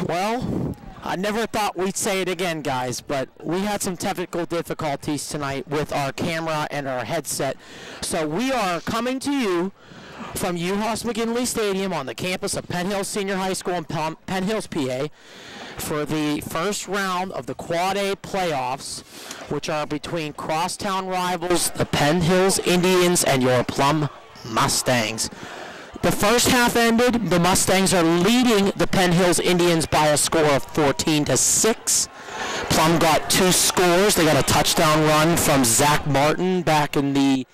Well, I never thought we'd say it again, guys, but we had some technical difficulties tonight with our camera and our headset. So we are coming to you from UHoss-McGinley Stadium on the campus of Penn Hills Senior High School in Penn Hills, PA, for the first round of the Quad A playoffs, which are between crosstown rivals, the Penn Hills Indians and your Plum Mustangs. The first half ended. The Mustangs are leading the Penn Hills Indians by a score of 14-6. Plum got 2 scores. They got a touchdown run from Zach Martin back in the,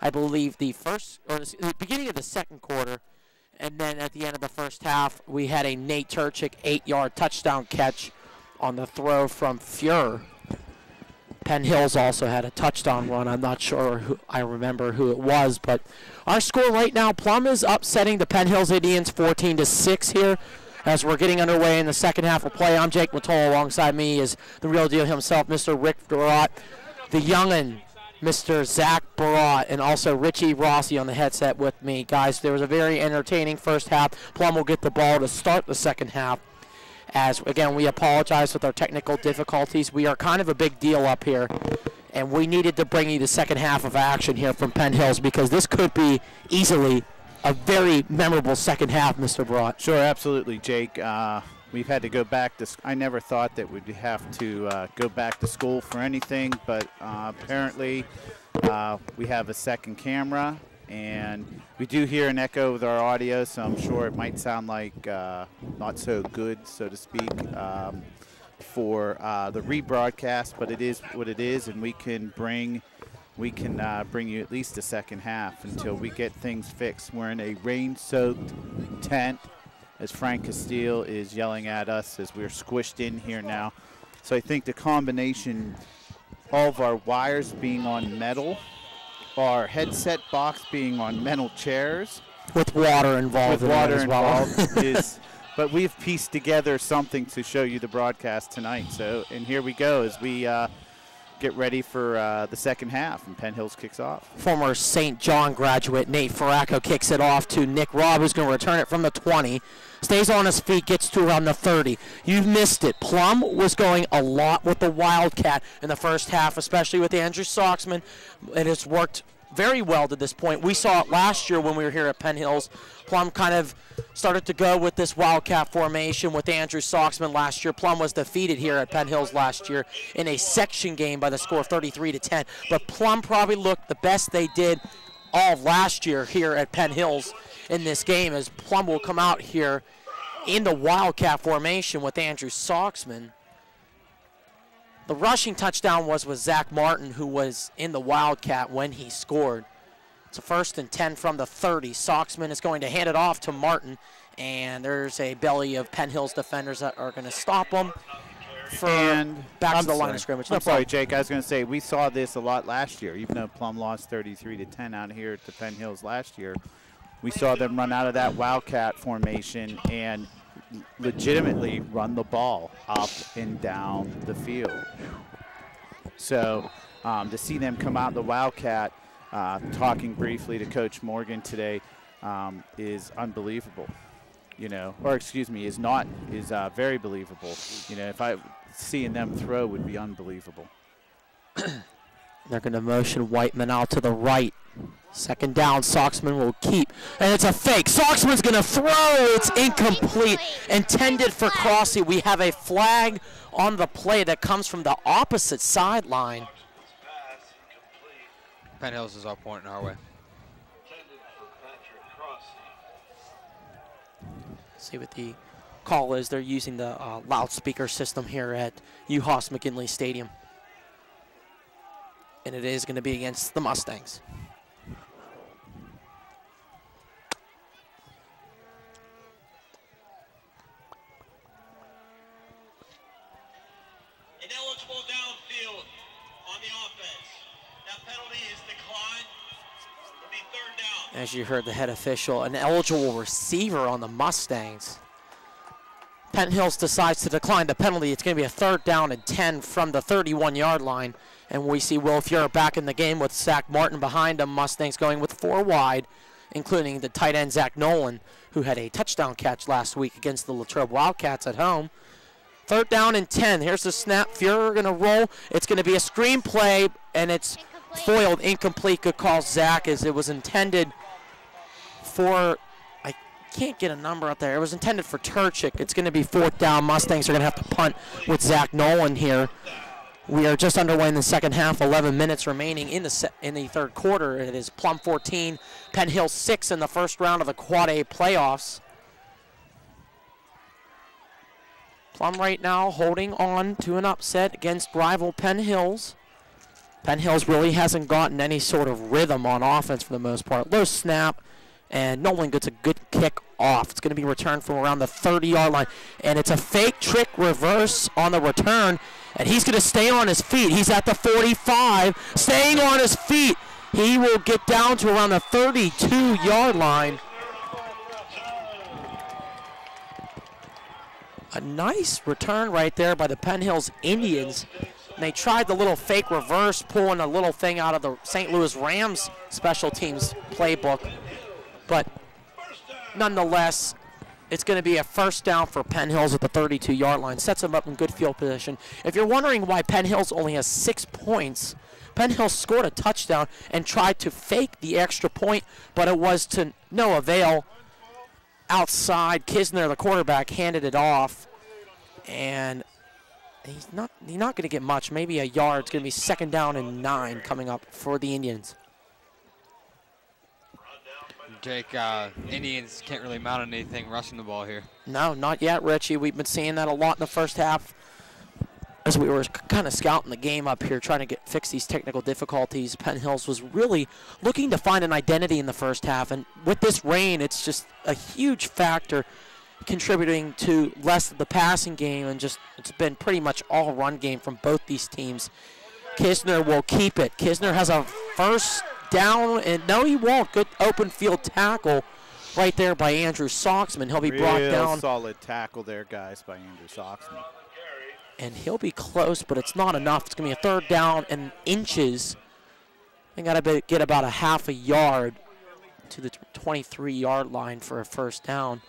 I believe, the beginning of the second quarter. And then at the end of the first half, we had a Nate Turchik 8-yard touchdown catch on the throw from Fuhr. Penn Hills also had a touchdown run. I'm not sure I remember who it was, but our score right now, Plum is upsetting the Penn Hills Indians 14-6 here as we're getting underway in the second half of play. I'm Jake Matola. Alongside me is the real deal himself, Mr. Rick Barat, the youngin', Mr. Zach Barat, and also Richie Rossi on the headset with me. Guys, there was a very entertaining first half. Plum will get the ball to start the second half. As, again, we apologize with our technical difficulties. We are kind of a big deal up here, and we needed to bring you the second half of action here from Penn Hills because this could be easily a very memorable second half, Mr. Barat. Sure, absolutely, Jake. We've had to go back to, I never thought that we'd have to go back to school for anything, but apparently we have a second camera, and we do hear an echo with our audio, so I'm sure it might sound like not so good, so to speak, for the rebroadcast, but it is what it is, and we can bring you at least a second half until we get things fixed. We're in a rain-soaked tent as Frank Castile is yelling at us as we're squished in here now. So I think the combination, all of our wires being on metal, our headset box being on metal chairs. With water involved. With water involved is, but we've pieced together something to show you the broadcast tonight. So, and here we go as we get ready for the second half, and Penn Hills kicks off. Former St. John graduate Nate Faracco kicks it off to Nick Robb, who's going to return it from the 20. Stays on his feet, gets to around the 30. You've missed it. Plum was going a lot with the Wildcat in the first half, especially with Andrew Soxman. It has worked very well to this point. We saw it last year when we were here at Penn Hills. Plum kind of started to go with this Wildcat formation with Andrew Soxman last year. Plum was defeated here at Penn Hills last year in a section game by the score of 33-10. But Plum probably looked the best they did all of last year here at Penn Hills in this game, as Plum will come out here in the Wildcat formation with Andrew Soxman. The rushing touchdown was with Zach Martin, who was in the Wildcat when he scored. It's a 1st and 10 from the 30. Soxman is going to hand it off to Martin, and there's a belly of Penn Hills defenders that are going to stop him back to the line of scrimmage. I'm sorry, Jake. I was going to say, we saw this a lot last year. Even though Plum lost 33-10 out here at the Penn Hills last year, we saw them run out of that Wildcat formation and legitimately run the ball up and down the field. So to see them come out the Wildcat, talking briefly to Coach Morgan today, is unbelievable. You know, or excuse me, is very believable. You know, seeing them throw would be unbelievable. They're going to motion Whiteman out to the right. Second down, Soxman will keep. And it's a fake. Soxman's going to throw. It's incomplete. Intended for Crossy. We have a flag on the play that comes from the opposite sideline. Penn Hills is all pointing our way. See what the call is. They're using the loudspeaker system here at UHoss-McGinley Stadium. And it is going to be against the Mustangs. Ineligible downfield on the offense. That penalty is declined. It'll be 3rd down. As you heard the head official, an eligible receiver on the Mustangs. Penn Hills decides to decline the penalty. It's going to be a 3rd down and 10 from the 31-yard line. And we see Will Fuhr back in the game with Zach Martin behind him. Mustangs going with 4 wide, including the tight end Zach Nolan, who had a touchdown catch last week against the Latrobe Wildcats at home. 3rd down and 10. Here's the snap. Fuhrer going to roll. It's going to be a screen play, and it's foiled. Incomplete. Good call, Zach, as it was intended for, I can't get a number out there. It was intended for Turchik. It's going to be 4th down. Mustangs are going to have to punt with Zach Nolan here. We are just underway in the second half, 11 minutes remaining in the 3rd quarter. It is Plum 14, Penn Hill 6 in the first round of the Quad A playoffs. Plum right now holding on to an upset against rival Penn Hills. Penn Hills really hasn't gotten any sort of rhythm on offense for the most part. Low snap, and Nolan gets a good kick off. It's going to be returned from around the 30-yard line, and it's a fake trick reverse on the return, and he's going to stay on his feet. He's at the 45, staying on his feet. He will get down to around the 32-yard line. A nice return right there by the Penn Hills Indians. And they tried the little fake reverse, pulling a little thing out of the St. Louis Rams special teams playbook. But nonetheless, it's going to be a 1st down for Penn Hills at the 32-yard line. Sets them up in good field position. If you're wondering why Penn Hills only has 6 points, Penn Hills scored a touchdown and tried to fake the extra point, but it was to no avail. Outside, Kisner, the quarterback, handed it off, and he's not going to get much, maybe a yard. It's going to be 2nd down and 9 coming up for the Indians. Jake, Indians can't really mount on anything rushing the ball here. No, not yet, Richie. We've been seeing that a lot in the first half as we were kind of scouting the game up here, trying to fix these technical difficulties. Penn Hills was really looking to find an identity in the first half, and with this rain, it's just a huge factor contributing to less of the passing game, and just it's been pretty much all run game from both these teams. Kisner will keep it. Kisner has a 1st down, and no, he won't. Good open field tackle right there by Andrew Soxman. He'll be brought down. Real solid tackle there, guys, by Andrew Soxman. And he'll be close, but it's not enough. It's going to be a 3rd down and inches. They got to get about a half a yard to the 23-yard line for a 1st down.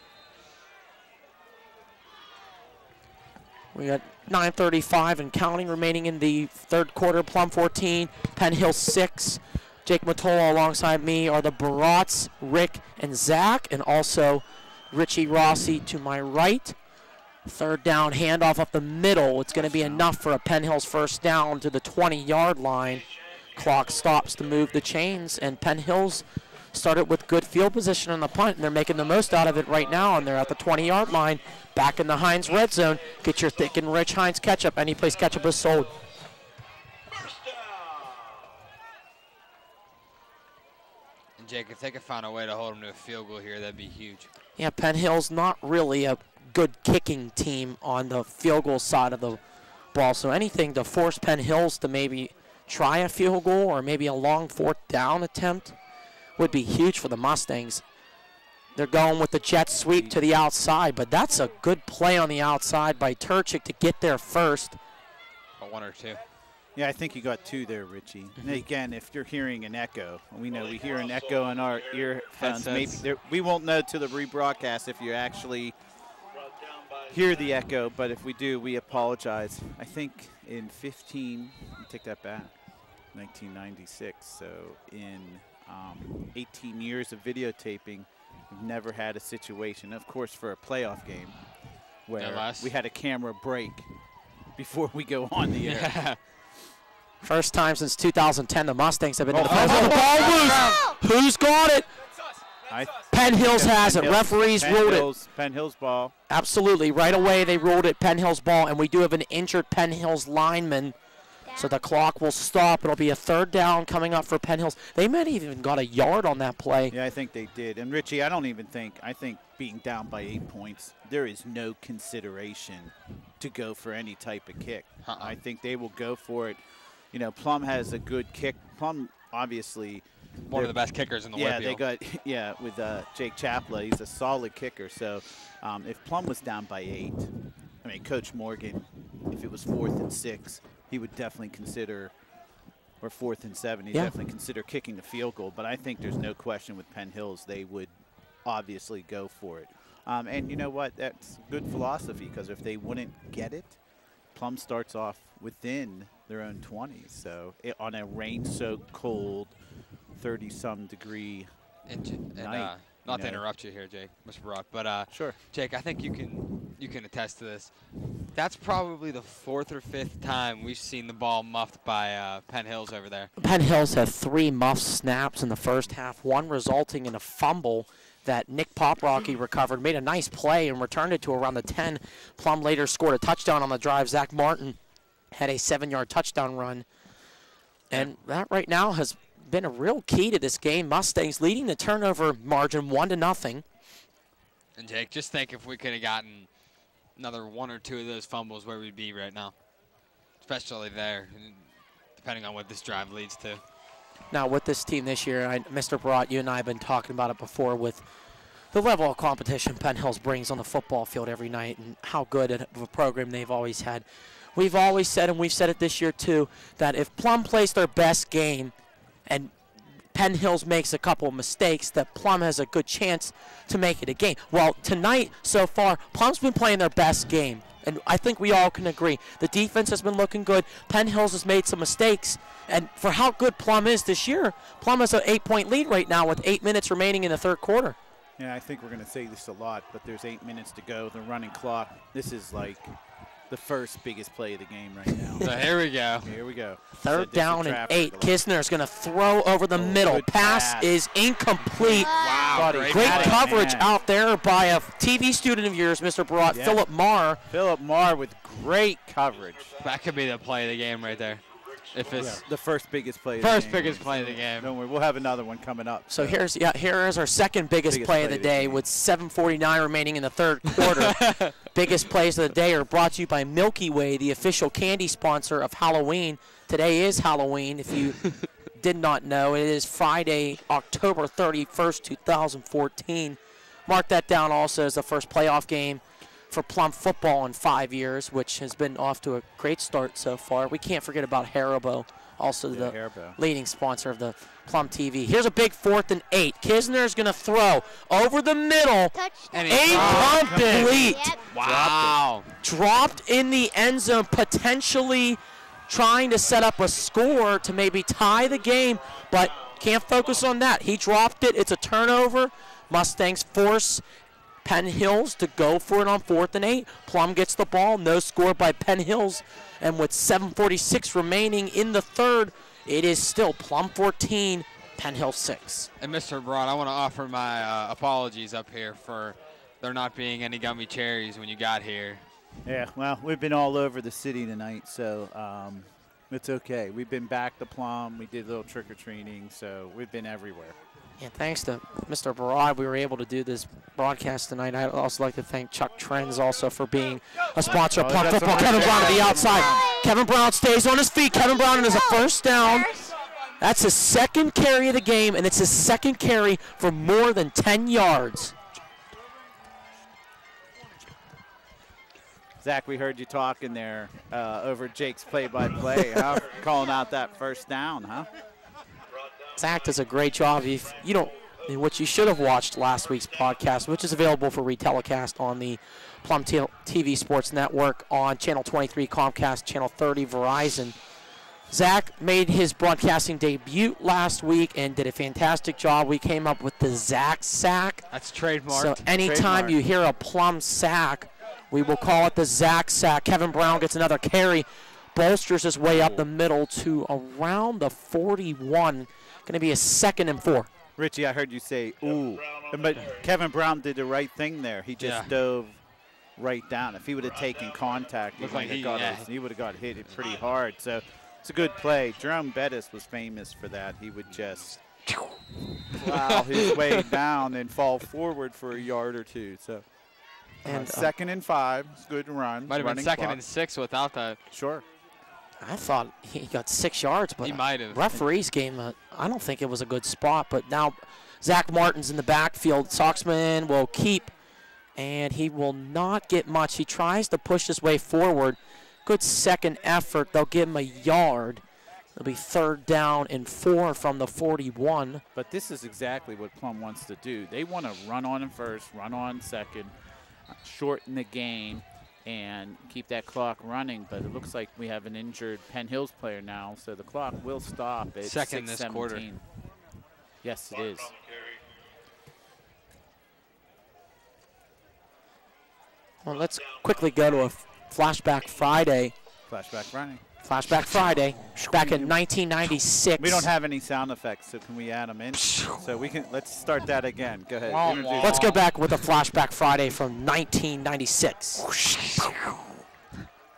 We got 9:35 and counting remaining in the 3rd quarter. Plum 14, Penn Hill 6. Jake Matola alongside me are the Barats, Rick, and Zach, and also Richie Rossi to my right. 3rd down, handoff up the middle. It's going to be enough for a Penn Hills 1st down to the 20-yard line. Clock stops to move the chains, and Penn Hills started with good field position on the punt, and they're making the most out of it right now, and they're at the 20-yard line, back in the Heinz red zone. Get your thick and rich Heinz ketchup. Any place ketchup is sold. And Jake, if they could find a way to hold them to a field goal here, that'd be huge. Yeah, Penn Hills not really a good kicking team on the field goal side of the ball, so anything to force Penn Hills to maybe try a field goal or maybe a long 4th down attempt would be huge for the Mustangs. They're going with the jet sweep to the outside, but that's a good play on the outside by Turchik to get there first. A 1 or 2. Yeah, I think you got 2 there, Richie. And again, if you're hearing an echo, we know we hear an echo in our earphones. Maybe we won't know to the rebroadcast if you actually hear the echo, but if we do, we apologize. I think in 15, take that back, 1996. So in 18 years of videotaping, we've never had a situation, of course, for a playoff game where we had a camera break before we go on the air. First time since 2010 the Mustangs have been in the playoffs. The ball loose. Who's got it? Penn Hills has it. Referees ruled it. Penn Hills ball. Absolutely. Right away they ruled it Penn Hills ball, and we do have an injured Penn Hills lineman. So the clock will stop. It'll be a 3rd down coming up for Penn Hills. They might have even got a yard on that play. Yeah, I think they did. And, Richie, I think being down by 8 points, there is no consideration to go for any type of kick. I think they will go for it. You know, Plum has a good kick. Plum, obviously, one of the best kickers in the world. Yeah, with Jake Chapla, he's a solid kicker. So if Plum was down by 8, I mean, Coach Morgan, if it was 4th and 6, he would definitely consider, or 4th and 7, he'd definitely consider kicking the field goal. But I think there's no question with Penn Hills, they would obviously go for it. And you know what? That's good philosophy, because if they wouldn't get it, Plum starts off within their own 20s. So on a rain-soaked, cold, 30-some degree night. Not to interrupt you here, Jake, Mr. Brock, but sure, Jake, I think you can attest to this. That's probably the 4th or 5th time we've seen the ball muffed by Penn Hills over there. Penn Hills had 3 muffed snaps in the first half, one resulting in a fumble that Nick Poprocky recovered, made a nice play and returned it to around the 10. Plum later scored a touchdown on the drive. Zach Martin had a 7-yard touchdown run. And that right now has been a real key to this game. Mustangs leading the turnover margin 1-0. And Jake, just think if we could have gotten another 1 or 2 of those fumbles, where we'd be right now, especially there, depending on what this drive leads to. Now, with this team this year, Mr. Brott, you and I have been talking about it before with the level of competition Penn Hills brings on the football field every night and how good of a program they've always had. We've always said, and we've said it this year too, that if Plum plays their best game and Penn Hills makes a couple of mistakes, that Plum has a good chance to make it a game. Well, tonight, so far, Plum's been playing their best game, and I think we all can agree. The defense has been looking good. Penn Hills has made some mistakes, and for how good Plum is this year, Plum has an 8-point lead right now with 8 minutes remaining in the third quarter. Yeah, I think we're going to say this a lot, but there's 8 minutes to go. The running clock. This is like the first biggest play of the game right now. So here we go. Here we go. Third down and 8. Kisner's going to throw over the middle. Pass is incomplete. Wow. Great coverage out there by a TV student of yours, Mr. Broad, Yeah. Philip Marr. Philip Marr with great coverage. That could be the play of the game right there. If it's The first biggest play of first the game. biggest play of the game. Don't worry, we'll have another one coming up. So here is our second biggest play of the day with 7:49 remaining in the third quarter. Biggest plays of the day are brought to you by Milky Way, the official candy sponsor of Halloween. Today is Halloween, if you did not know. It is Friday, October 31st, 2014. Mark that down also as the first playoff game for Plum football in 5 years, which has been off to a great start so far. We can't forget about Haribo, also the Haribo, leading sponsor of the Plum TV. Here's a big 4th and 8. Kisner's going to throw over the middle. And Incomplete. Yep. Wow. Dropped in the end zone, potentially trying to set up a score to maybe tie the game, but can't focus on that. He dropped it. It's a turnover. Mustangs force Penn Hills to go for it on 4th and 8. Plum gets the ball. No score by Penn Hills. And with 7:46 remaining in the third, it is still Plum 14, Penn Hills 6. And Mr. Broad, I want to offer my apologies up here for there not being any gummy cherries when you got here. Yeah, well, we've been all over the city tonight, so it's okay. We've been back to Plum. We did a little trick-or-treating, so we've been everywhere. Yeah, thanks to Mr. Barad, we were able to do this broadcast tonight. I'd also like to thank Chuck Trends also for being a sponsor of Plum football. Kevin Brown to the outside. Kevin Brown stays on his feet. Kevin Brown is a first down. That's his second carry of the game, and it's his second carry for more than 10 yards. Zach, we heard you talking there over Jake's play-by-play, huh? Calling out that first down, huh? Zach does a great job. If you don't, what you should have watched last week's podcast, which is available for retelecast on the Plum TV Sports Network on Channel 23 Comcast, Channel 30 Verizon. Zach made his broadcasting debut last week and did a fantastic job. We came up with the Zach sack. That's trademarked. So anytime you hear a Plum sack, we will call it the Zach sack. Kevin Brown gets another carry, bolsters his way up the middle to around the 41. Going to be a 2nd and 4. Richie, I heard you say, ooh. But Kevin Brown did the right thing there. He just dove right down. If he would have taken contact, he would have got hit pretty hard. So it's a good play. Jerome Bettis was famous for that. He would just plow his way down and fall forward for a yard or two. So and 2nd and 5. It's good run. Might have been 2nd and 6 without that. Sure. I thought he got 6 yards, but he might have. Referees game, I don't think it was a good spot. But now Zach Martin's in the backfield. Soxman will keep, and he will not get much. He tries to push his way forward. Good second effort. They'll give him a yard. It'll be 3rd down and 4 from the 41. But this is exactly what Plum wants to do. They want to run on in first, run on second, shorten the game, and keep that clock running. But it looks like we have an injured Penn Hills player now, so the clock will stop at second this 6:17. quarter. Yes, it is. Well, let's quickly go to a Flashback Friday. Flashback running. Flashback Friday, back in 1996. We don't have any sound effects, so can we add them in? So we can. Let's start that again. Go ahead. Introduce Let's go back with a Flashback Friday from 1996.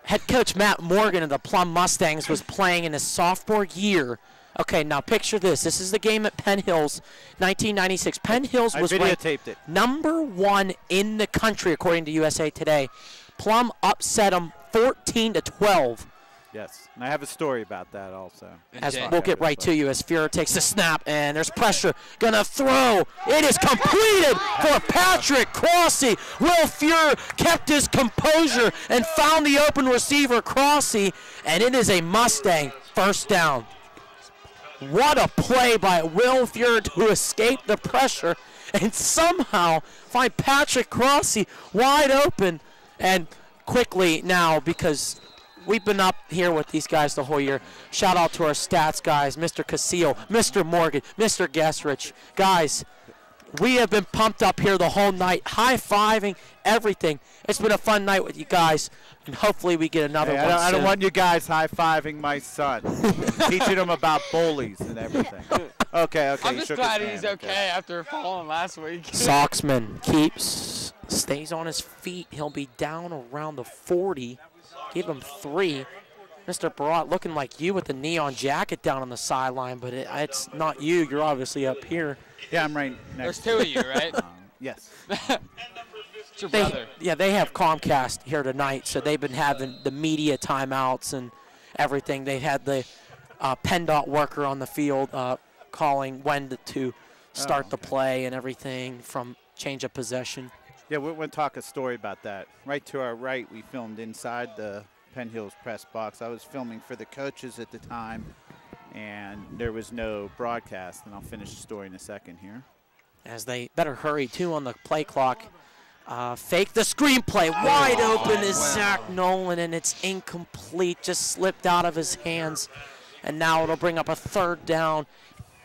Head coach Matt Morgan of the Plum Mustangs was playing in his sophomore year. Okay, now picture this. This is the game at Penn Hills, 1996. Penn Hills was ranked #1 in the country, according to USA Today. Plum upset them 14-12. Yes, and I have a story about that also. As we'll get right to you as Fuhrer takes the snap, and there's pressure. Gonna throw. It is completed for Patrick Crossy. Will Fuhrer kept his composure and found the open receiver, Crossy, and it is a Mustang 1st down. What a play by Will Fuhrer to escape the pressure and somehow find Patrick Crossy wide open. And quickly now, because we've been up here with these guys the whole year, shout out to our stats guys, Mr. Casillo, Mr. Morgan, Mr. Gesrich. Guys, we have been pumped up here the whole night, high-fiving, everything. It's been a fun night with you guys, and hopefully we get another one I don't soon. want you guys high-fiving my son, teaching him about bullies and everything. Okay. I'm just glad he's okay after falling last week. Socksman stays on his feet. He'll be down around the 40. Give him 3. Mr. Barat looking like you with the neon jacket down on the sideline, but it's not you. You're obviously up here. Yeah, I'm right next. There's 2 of you, right? Yes. It's your brother. They have Comcast here tonight, so they've been having the media timeouts and everything. They had the PennDOT worker on the field calling when to start the play and everything from change of possession. Yeah, we're going to talk a story about that. Right to our right, we filmed inside the Penn Hills press box. I was filming for the coaches at the time, and there was no broadcast, and I'll finish the story in a second here. As they better hurry, too, on the play clock. Fake the screenplay. Wide open is Zach Nolan, and it's incomplete. Just slipped out of his hands. And now it'll bring up a 3rd down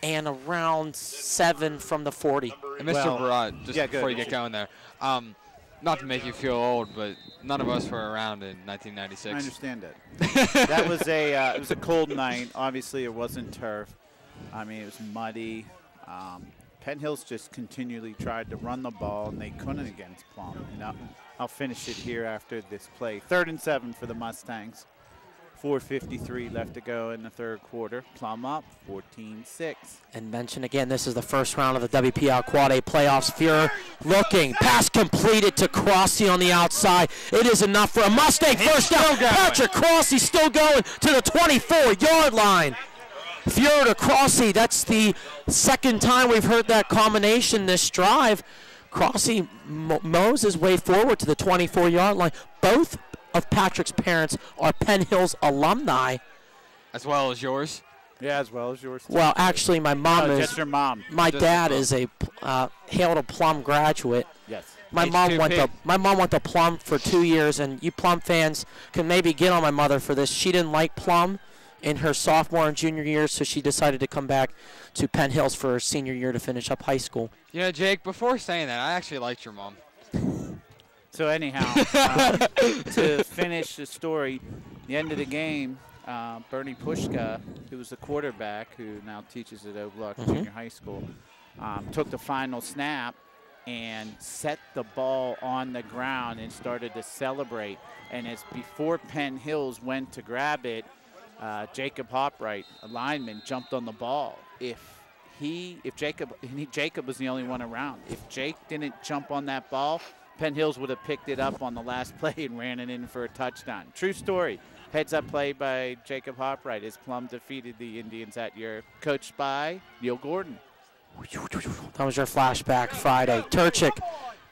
and around 7 from the 40. And Mr. Barat, just before you get going there, not to make you feel old, but none of us were around in 1996. I understand it. That was it was a cold night. Obviously, it wasn't turf. I mean, it was muddy. Penn Hills just continually tried to run the ball, and they couldn't against Plum. And I'll finish it here after this play. 3rd and 7 for the Mustangs. 4:53 left to go in the 3rd quarter. Plum up 14-6. And mention again, this is the 1st round of the WPL Quad A playoffs. Fuhrer looking. Pass completed to Crossy on the outside. It is enough for a Mustang 1st down. Patrick Crossy still going to the 24-yard line. Fuhrer to Crossy. That's the 2nd time we've heard that combination this drive. Crossy mows his way forward to the 24-yard line. Both of Patrick's parents are Penn Hills alumni. As well as yours? Yeah, as well as yours. Well, actually, my mom is. Just your mom. My dad is a Hail to Plum graduate. Yes. My mom went to Plum for 2 years, and you Plum fans can maybe get on my mother for this. She didn't like Plum in her sophomore and junior years, so she decided to come back to Penn Hills for her senior year to finish up high school. You know, Jake, before saying that, I actually liked your mom. So anyhow, to finish the story, the end of the game, Bernie Pushka, who was the quarterback, who now teaches at O'Block Junior High School, took the final snap and set the ball on the ground and started to celebrate. And as before Penn Hills went to grab it, Jacob Hopwright, a lineman, jumped on the ball. Jacob was the only one around. If Jake didn't jump on that ball, Penn Hills would have picked it up on the last play and ran it in for a touchdown. True story. Heads-up play by Jacob Hopwright as Plum defeated the Indians that year, coached by Neil Gordon. That was your Flashback Friday. Turchik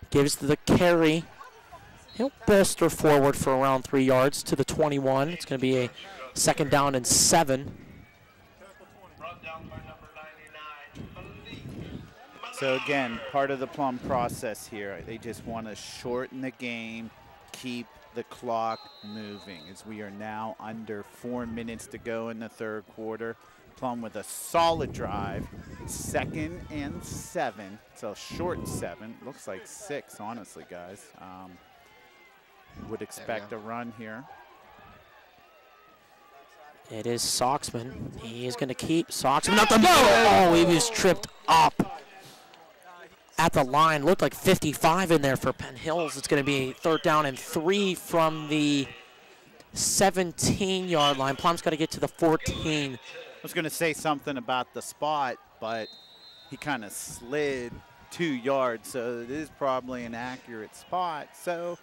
gives the carry. He'll bolster forward for around 3 yards to the 21. It's going to be a 2nd down and 7. So again, part of the Plum process here, they just want to shorten the game, keep the clock moving, as we are now under 4 minutes to go in the third quarter. Plum with a solid drive, 2nd and 7, so short 7, looks like 6, honestly, guys. Would expect a run here. It is Soxman. He is going to keep Soxman up the middle. Oh, he was tripped up at the line. Looked like 55 in there for Penn Hills. It's going to be 3rd down and 3 from the 17-yard line. Plum's got to get to the 14. I was going to say something about the spot, but he kind of slid 2 yards, so it is probably an accurate spot. So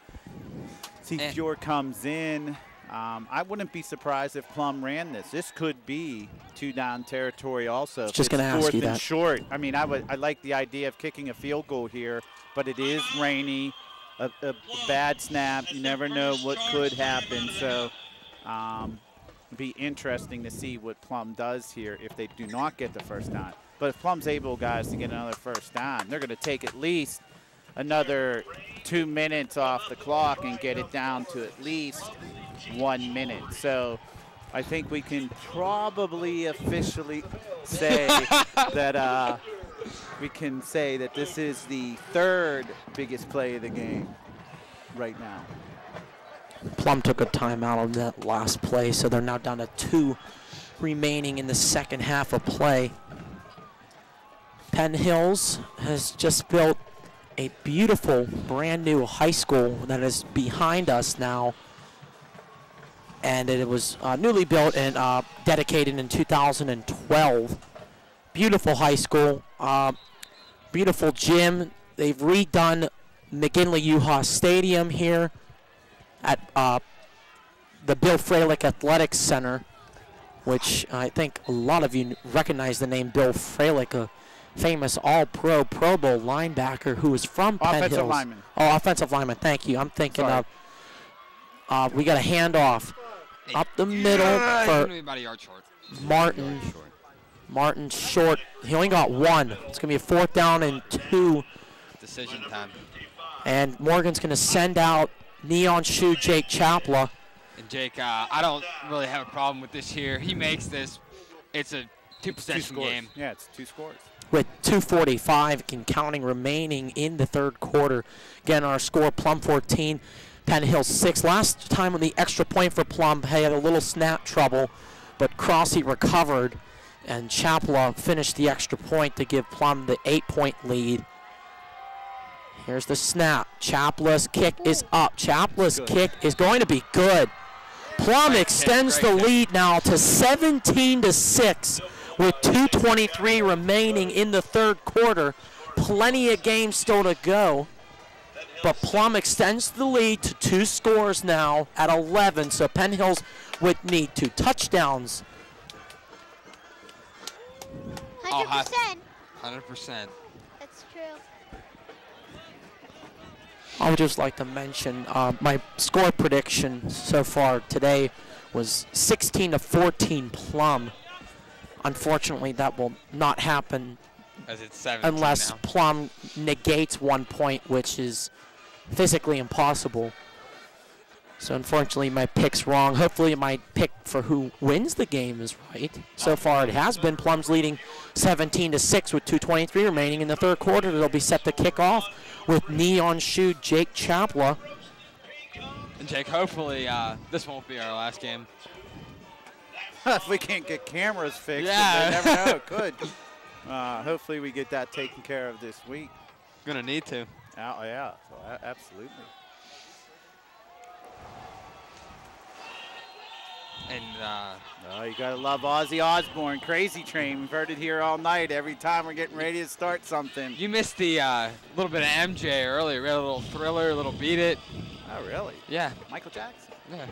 Seafjord comes in. I wouldn't be surprised if Plum ran this. This could be 2-down territory also. Just going to ask you that. 4th and short. I mean, I like the idea of kicking a field goal here, but it is rainy, a bad snap. You never know what could happen. So it'd be interesting to see what Plum does here if they do not get the first down. But if Plum's able, guys, to get another first down, they're going to take at least another 2 minutes off the clock and get it down to at least 1 minute. So I think we can probably officially say that this is the 3rd biggest play of the game right now. Plum took a timeout on that last play, so they're now down to 2 remaining in the second half of play. Penn Hills has just built a beautiful brand new high school that is behind us now, and it was newly built and dedicated in 2012. Beautiful high school, beautiful gym. They've redone McGinley-Uhas Stadium here at the Bill Freilich Athletics Center, which I think a lot of you recognize the name Bill Freilich, a famous All-Pro, Pro Bowl linebacker who was from Penn Hills. Offensive lineman. Oh, offensive lineman, thank you. I'm thinking of, we got a handoff up the middle for about a yard short. Martin. Martin short. He only got 1. It's going to be a 4th down and 2. Decision time. And Morgan's going to send out neon shoe Jake Chapla. And Jake, I don't really have a problem with this here. He makes this. It's a 2-possession game. Yeah, it's 2 scores. With 2:45 and counting remaining in the third quarter. Again, our score, Plum 14, Penn Hills 6. Last time on the extra point for Plum, had a little snap trouble, but Crossy recovered, and Chapla finished the extra point to give Plum the 8-point lead. Here's the snap. Chapla's kick is up. Chapla's kick is going to be good. Plum extends the lead now to 17-6 with 2:23 remaining in the third quarter. Plenty of games still to go, but Plum extends the lead to 2 scores now at 11, so Penn Hills would need 2 touchdowns. 100%. 100%. That's true. I would just like to mention my score prediction so far today was 16-14 Plum. Unfortunately, that will not happen As it's 17 unless now. Plum negates 1 point, which is physically impossible. So unfortunately, my pick's wrong. Hopefully, my pick for who wins the game is right. So far, it has been. Plum's leading 17-6 with 2:23 remaining in the third quarter. They'll be set to kick off with neon shoe Jake Chapla. And Jake, hopefully this won't be our last game. If we can't get cameras fixed, Yeah. you never know, it could. Hopefully we get that taken care of this week. Gonna need to. Oh, yeah, so, absolutely. And Oh, you gotta love Ozzy Osbourne, Crazy Train. We've heard it here all night. Every time we're getting ready to start something. you missed the little bit of MJ earlier. We had a little Thriller, a little Beat It. Oh, really? Yeah. Michael Jackson? Yeah.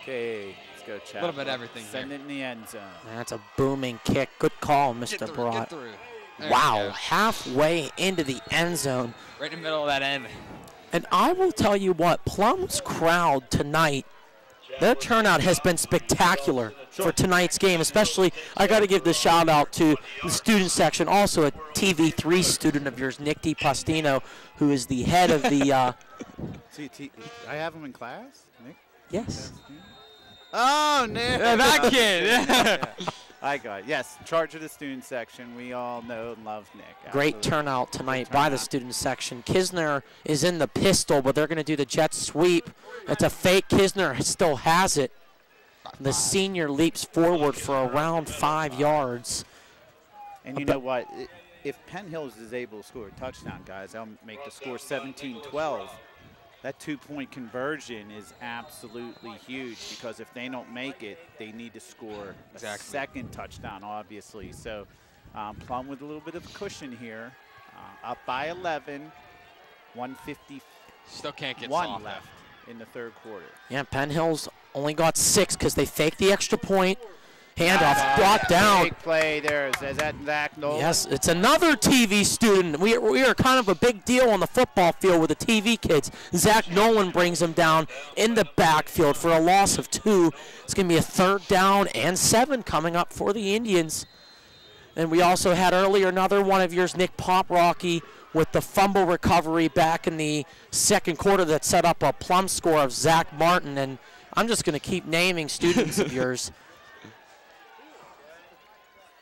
Okay, let's go, Chad. A little bit of everything Send here. it in the end zone. That's a booming kick. Good call, Mr. Get Brott. through. There we Wow, go. halfway into the end zone. Right in the middle of that end. And I will tell you what, Plum's crowd tonight their turnout has been spectacular for tonight's game. Especially, I got to give the shout out to the student section, also a TV3 student of yours, Nick DiPastino, who is the head of the. I have him in class, Nick. Yes. Oh, Nick. Yeah, that kid. Yeah. I got it. Yes, charge of the student section. We all know and love Nick. Great Absolutely. turnout tonight by the student section. Kisner is in the pistol, but they're going to do the jet sweep. It's a fake. Kisner still has it. The senior leaps forward for around 5 yards. And you know what? If Penn Hills is able to score a touchdown, guys, that'll make the score 17-12. That 2-point conversion is absolutely huge, because if they don't make it, they need to score a second touchdown, obviously. So Plum with a little bit of cushion here, up by 11, 1:51 Still can't get left in the third quarter. Yeah, Penn Hills only got 6 because they faked the extra point. Handoff brought down. Big play there. Is that Zach Nolan? Yes, it's another TV student. We are kind of a big deal on the football field with the TV kids. Zach Nolan brings them down in the backfield for a loss of 2. It's going to be a 3rd down and 7 coming up for the Indians. And we also had earlier another one of yours, Nick Poprocky, with the fumble recovery back in the second quarter that set up a Plum score of Zach Martin. And I'm just going to keep naming students of yours.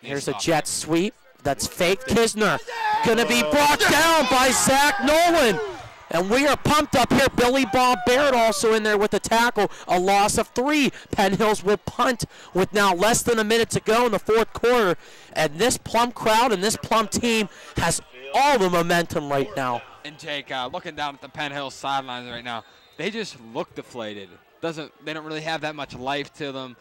Here's a jet sweep. That's fake. Kisner going to be brought down by Zach Nolan. And we are pumped up here. Billy Bob Barrett also in there with the tackle. A loss of 3. Penn Hills will punt with now less than a minute to go in the fourth quarter. And this Plum crowd and this Plum team has all the momentum right now. And Jake, looking down at the Penn Hills sidelines right now, they just look deflated. They don't really have that much life to them.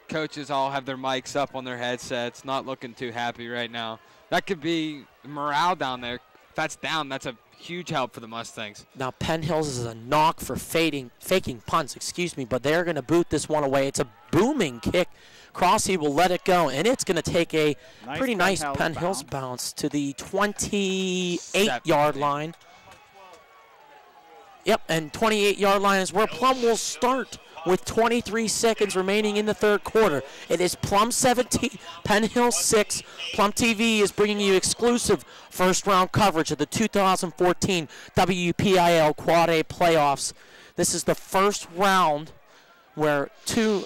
Coaches all have their mics up on their headsets, not looking too happy right now. That could be morale down there. If that's down, that's a huge help for the Mustangs. Now Penn Hills is a knock for faking punts, but they're going to boot this one away. It's a booming kick. Crossy will let it go, and it's going to take a pretty nice Penn Hills bounce to the 28-yard line. Yep, and 28-yard line is where Plum will start with 23 seconds remaining in the third quarter. It is Plum 17, Penn Hills 6. Plum TV is bringing you exclusive first-round coverage of the 2014 WPIL Quad A playoffs. This is the first round where 2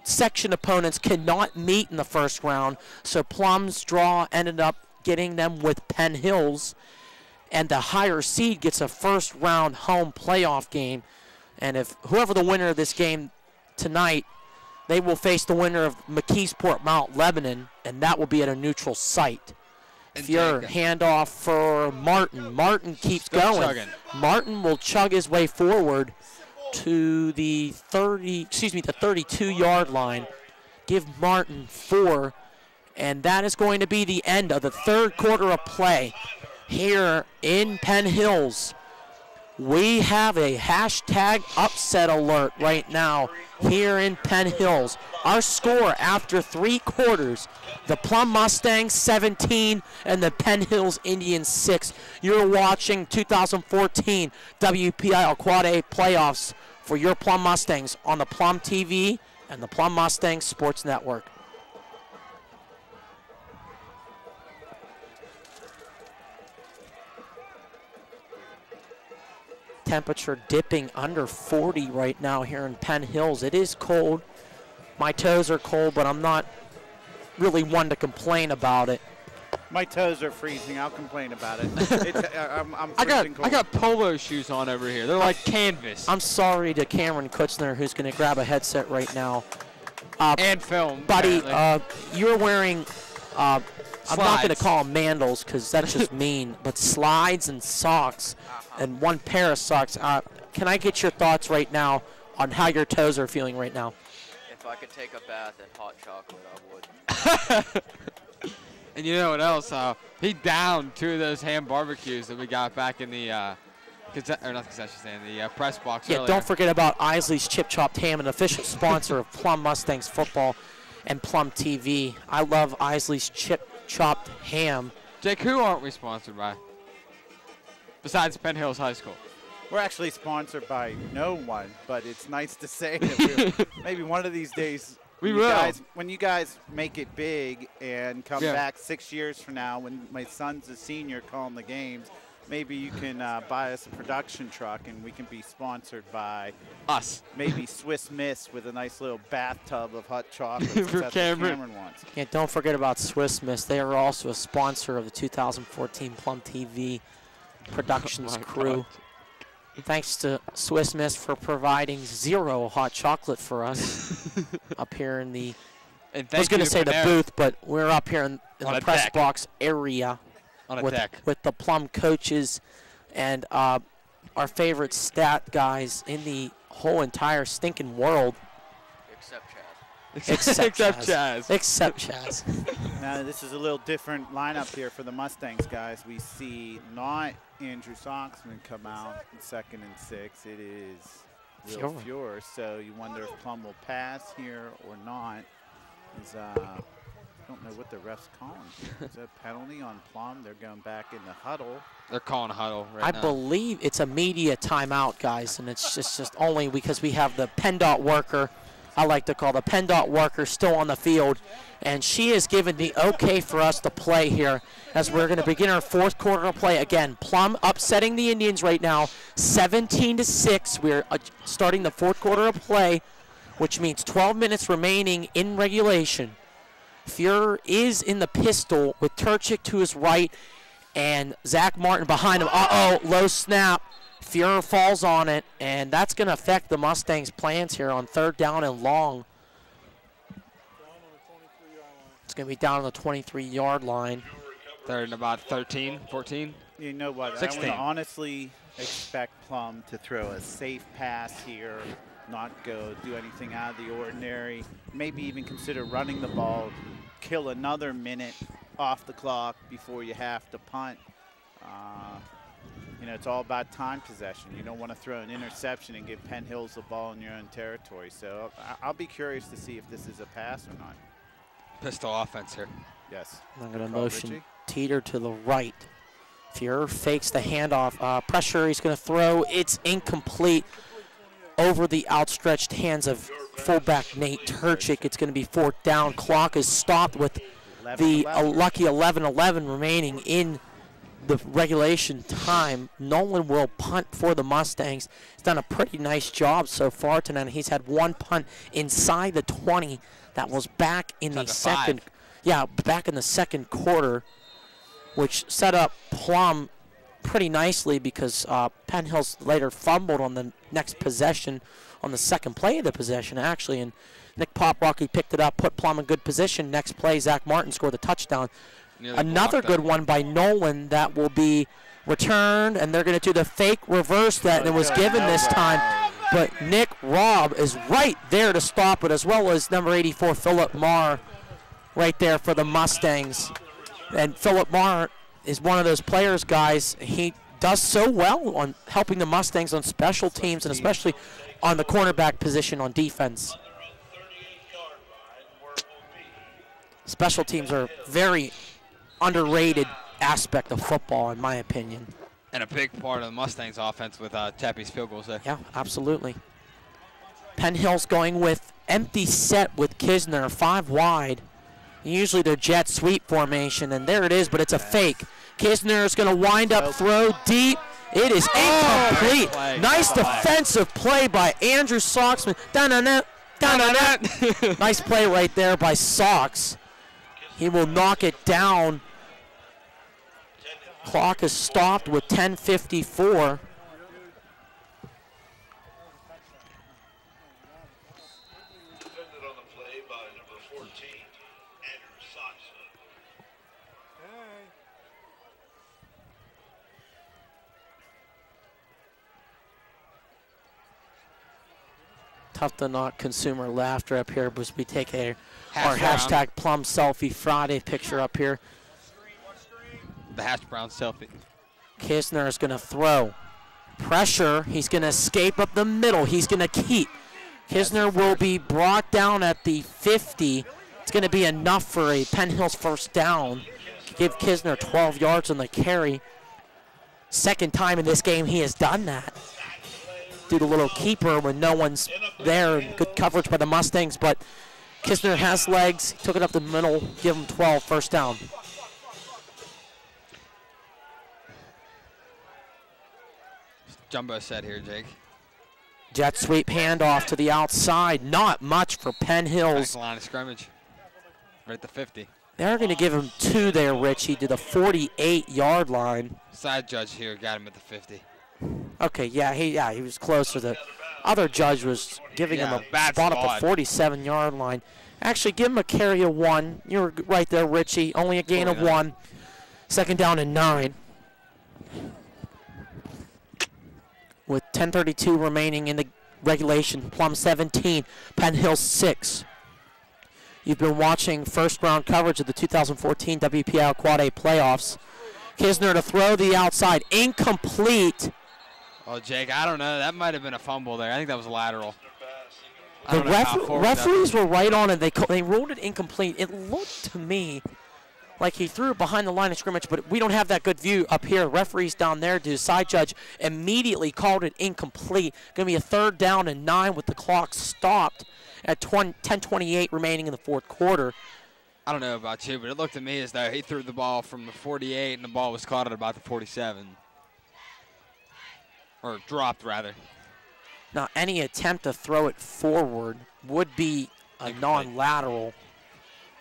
section opponents cannot meet in the first round, so Plum's draw ended up getting them with Penn Hills, and the higher seed gets a first-round home playoff game. And if whoever the winner of this game tonight, they will face the winner of McKeesport Mount Lebanon, and that will be at a neutral site. If you're handoff for Martin, Martin keeps going. Chugging. Martin will chug his way forward to the 32-yard line. Give Martin 4, and that is going to be the end of the third quarter of play here in Penn Hills. We have a hashtag upset alert right now here in Penn Hills. Our score after 3 quarters, the Plum Mustangs 17 and the Penn Hills Indians 6. You're watching 2014 WPIL Quad A playoffs for your Plum Mustangs on the Plum TV and the Plum Mustangs Sports Network. Temperature dipping under 40 right now here in Penn Hills. It is cold. My toes are cold, but I'm not really one to complain about it. My toes are freezing. I'll complain about it. I'm freezing cold. I got polo shoes on over here. They're like canvas. I'm sorry to Cameron Kutzner, who's going to grab a headset right now. And film. Buddy, you're wearing, I'm not going to Slides. call them mandals because that's just mean, but slides and socks and one pair of socks. Can I get your thoughts right now on how your toes are feeling right now? If I could take a bath in hot chocolate, I would. And you know what else? He downed 2 of those ham barbecues that we got back in the press box Yeah, earlier. don't forget about Isley's Chip Chopped Ham, an official sponsor of Plum Mustangs football and Plum TV. I love Isley's Chip Chopped Ham. Jake, who aren't we sponsored by? Besides Penn Hills High School. We're actually sponsored by no one, but it's nice to say that we're, maybe one of these days, when you guys make it big and come back 6 years from now when my son's a senior calling the games, maybe you can buy us a production truck and we can be sponsored by us. Maybe Swiss Miss with a nice little bathtub of hot chocolate for Cameron. wants. Yeah, don't forget about Swiss Miss. They are also a sponsor of the 2014 Plum TV Productions crew. God. Thanks to Swiss Miss for providing 0 hot chocolate for us up here in the, And I was going to say the booth, but we're up here in the press box area with the Plum coaches and our favorite stat guys in the whole entire stinking world. Except Chaz. Except Chaz. Now, this is a little different lineup here for the Mustangs, guys. We see not Andrew Soxman come out in 2nd and 6. It is Will Fuhr. So you wonder if Plum will pass here or not. I don't know what the ref's calling here. Is that a penalty on Plum? They're going back in the huddle. They're calling a huddle right now. I believe it's a media timeout, guys, and it's just only because we have the PennDOT worker, I like to call the PennDOT worker, still on the field, and she has given the okay for us to play here as we're going to begin our 4th quarter of play. Again, Plum upsetting the Indians right now, 17-6. We're starting the 4th quarter of play, which means 12 minutes remaining in regulation. Fuhr is in the pistol with Turchik to his right and Zach Martin behind him. Uh-oh, low snap. Fuhr falls on it, and that's going to affect the Mustangs' plans here on 3rd down and long. It's going to be down on the 23-yard line. 3rd and about 13, 14. You know what? 16. I would honestly expect Plum to throw a safe pass here, not go do anything out of the ordinary, maybe even consider running the ball, kill another minute off the clock before you have to punt. You know, it's all about time possession. You don't want to throw an interception and give Penn Hills the ball in your own territory. So I'll be curious to see if this is a pass or not. Pistol offense here. Yes. I'm going to motion Teeter to the right. Fuhr fakes the handoff. Pressure, he's going to throw. It's incomplete over the outstretched hands of fullback Nate Turchik. It's going to be 4th down. Clock is stopped with the lucky 11-11 remaining in the regulation time. Nolan will punt for the Mustangs. He's done a pretty nice job so far tonight. He's had 1 punt inside the 20 that was back in the second. Yeah, back in the 2nd quarter, which set up Plum pretty nicely because Penn Hills later fumbled on the next possession, on the 2nd play of the possession actually, and Nick Poprocky picked it up, put Plum in good position. Next play, Zach Martin scored the touchdown. Another good one by Nolan that will be returned, and they're going to do the fake reverse that it was given this time. But Nick Robb is right there to stop it, as well as number 84, Philip Marr, right there for the Mustangs. And Philip Marr is one of those players, guys. He does so well on helping the Mustangs on special teams and especially on the cornerback position on defense. Special teams are very underrated aspect of football, in my opinion. And a big part of the Mustangs offense with Tappy's field goals there. Yeah, absolutely. Penn Hills going with empty set with Kisner, 5 wide. Usually they're jet sweep formation, and there it is, but it's a fake. Kisner is going to wind up, throw deep. It is incomplete. Nice defensive play by Andrew Soxman. Nice play right there by Sox. He will knock it down. Clock is stopped with 10:54. Defended on the play by number 14, Andrew Soxman. Tough to not consumer laughter up here as we take our hashtag Plum Selfie Friday picture up here. The hash brown selfie. Kisner is going to throw. Pressure. He's going to escape up the middle. He's going to keep. Kisner will be brought down at the 50. It's going to be enough for a Penn Hills 1st down. Give Kisner 12 yards on the carry. 2nd time in this game he has done that. do the little keeper when no one's there. Good coverage by the Mustangs, but Kisner has legs. Took it up the middle. Give him 12, first down. Jumbo set here, Jake. Jet sweep handoff to the outside. Not much for Penn Hills. Back line of scrimmage. Right at the 50. They're going to give him 2 there, Richie, to the 48-yard line. Side judge here got him at the 50. Okay, he was closer. The other judge was giving him a bad spot at the 47-yard line. Actually, give him a carry of 1. You were right there, Richie. Only a gain of 1. Second down and 9. With 10:32 remaining in the regulation, Plum 17, Penn Hills 6. You've been watching first-round coverage of the 2014 WPL Quad A playoffs. Kisner to throw the outside, incomplete. Oh, Jake, I don't know. That might have been a fumble there. I think that was lateral. The referees were right on it. They ruled it incomplete. It looked to me like he threw it behind the line of scrimmage, but we don't have that good view up here. Referees down there do. Side judge immediately called it incomplete. Going to be a third down and 9 with the clock stopped at 10:28 remaining in the fourth quarter. I don't know about you, but it looked to me as though he threw the ball from the 48 and the ball was caught at about the 47. Or dropped, rather. Now, any attempt to throw it forward would be a non-lateral.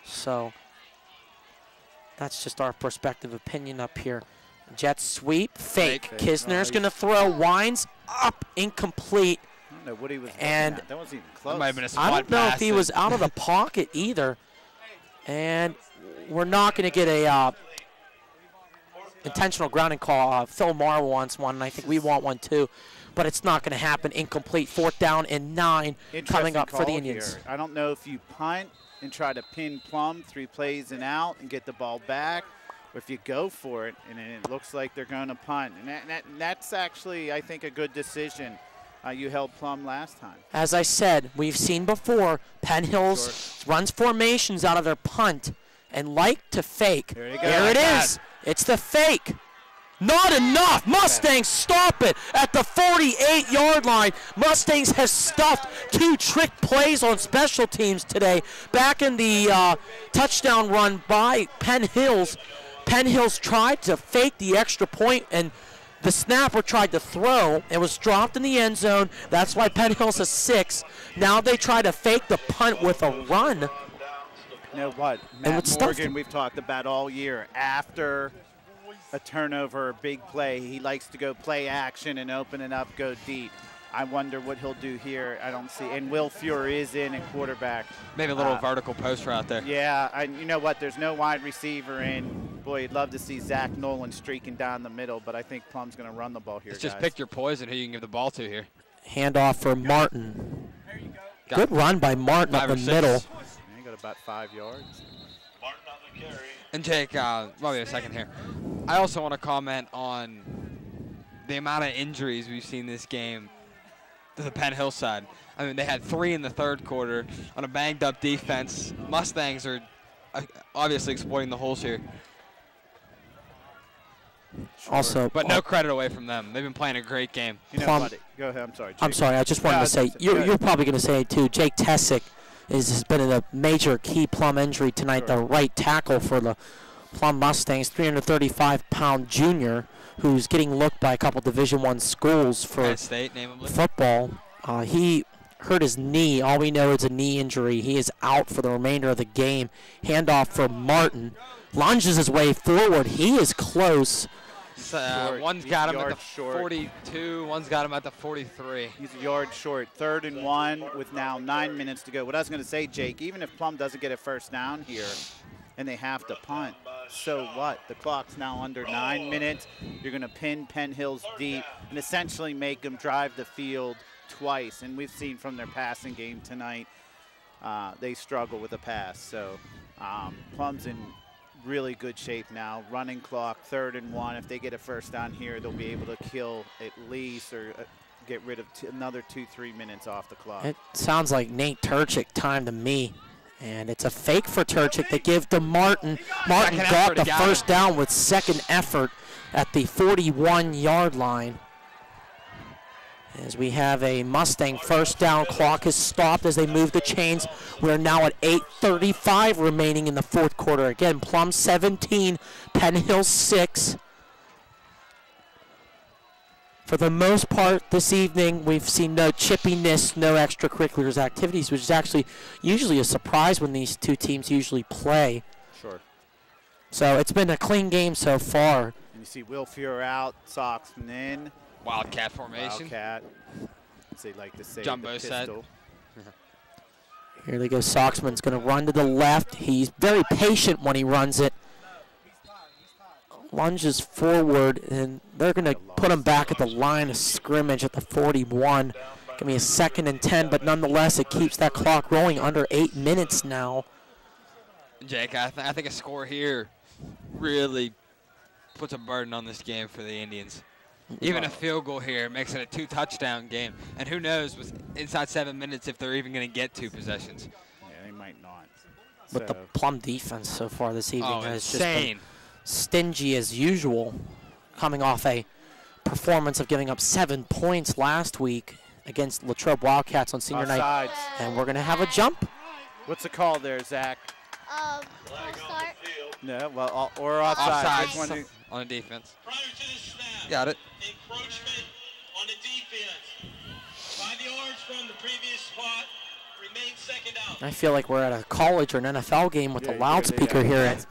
So that's just our perspective opinion up here. Jet sweep, fake. Kisner's going to throw, winds up, incomplete. I don't know what he was looking and at. That wasn't even close. That might have been a spot I don't know pass if he was out of the pocket either. And we're not going to get a intentional grounding call. Phil Marr wants one, and I think we want one too. But it's not going to happen. Incomplete. Fourth down and 9 coming up for the Indians. Here. I don't know if you punt and try to pin Plum 3 plays and out and get the ball back, or if you go for it and it looks like they're going to punt. And that's actually, I think, a good decision. You held Plum last time. As I said, we've seen before, Penn Hills runs formations out of their punt and like to fake. There you go. There it is. It's the fake. Not enough. Mustangs stop it at the 48-yard line. Mustangs has stuffed 2 trick plays on special teams today. Back in the touchdown run by Penn Hills, Penn Hills tried to fake the extra point, and the snapper tried to throw. It was dropped in the end zone. That's why Penn Hills is 6. Now they try to fake the punt with a run. You know what? Matt Morgan, we've talked about all year. After a turnover, a big play, he likes to go play action and open it up, go deep. I wonder what he'll do here. I don't see. And Will Fuhr is in at quarterback. Maybe a little vertical post route there. Yeah, you know what? There's no wide receiver in. Boy, you'd love to see Zach Nolan streaking down the middle, but I think Plum's going to run the ball here, Just pick your poison who you can give the ball to here. Handoff for Martin. Good run by Martin up the middle. He got about 5 yards. Martin on the carry. And Jake, wait a second here. I also want to comment on the amount of injuries we've seen this game to the Penn Hill side. I mean, they had 3 in the third quarter on a banged-up defense. Mustangs are obviously exploiting the holes here. Sure. Also, but no credit away from them. They've been playing a great game. You know, buddy, go ahead. I'm sorry, Jake. I'm sorry. I just wanted to say, you're probably going to say it too. Jake Tessick has been in a major key Plum injury tonight, the right tackle for the Plum Mustangs, 335-pound junior, who's getting looked by a couple Division I schools for Penn State, football. He hurt his knee. All we know is a knee injury. He is out for the remainder of the game. Handoff for Martin. Lunges his way forward. He is close. One's got him at the 42. One's got him at the 43. He's a yard short. 3rd and 1 with now 9 minutes to go. What I was going to say, Jake, even if Plum doesn't get a first down here and they have to punt, so what? The clock's now under 9 minutes. You're going to pin Penn Hills deep and essentially make them drive the field twice. And we've seen from their passing game tonight, they struggle with the pass. So Plum's in really good shape now. Running clock, 3rd and 1. If they get a first down here, they'll be able to kill at least or get rid of another 2-3 minutes off the clock. It sounds like Nate Turchik time to me. And it's a fake for Turchik. They give to Martin. Martin got the first down with second effort at the 41-yard line. As we have a Mustang first down, clock is stopped as they move the chains. We're now at 8:35 remaining in the fourth quarter. Again, Plum 17, Penn Hill 6. For the most part this evening, we've seen no chippiness, no extracurriculars activities, which is actually usually a surprise when these two teams usually play. Sure. So it's been a clean game so far. And you see Will Fuhrer out, Soxman in. Wildcat formation. Wildcat. As they like to say, Jumbo the set. pistol. Here they go. Soxman's going to run to the left. He's very patient when he runs it. Lunges forward, and they're going to put him back at the line of scrimmage at the 41. Give me a 2nd and 10, but nonetheless, it keeps that clock rolling under 8 minutes now. Jake, I think a score here really puts a burden on this game for the Indians. Even a field goal here makes it a 2-touchdown game. And who knows, with inside 7 minutes, if they're even going to get 2 possessions. Yeah, they might not. With the Plum defense so far this evening has just insane. been stingy as usual, coming off a performance of giving up 7 points last week against Latrobe Wildcats on senior night. And we're going to have a jump. What's the call there, Zach? False start. No, well, or offside. Offside on the defense. Prior to the snap, Got it. encroachment on the defense. 5 yards from the previous spot. Remain 2nd out. I feel like we're at a college or an NFL game with a loudspeaker here at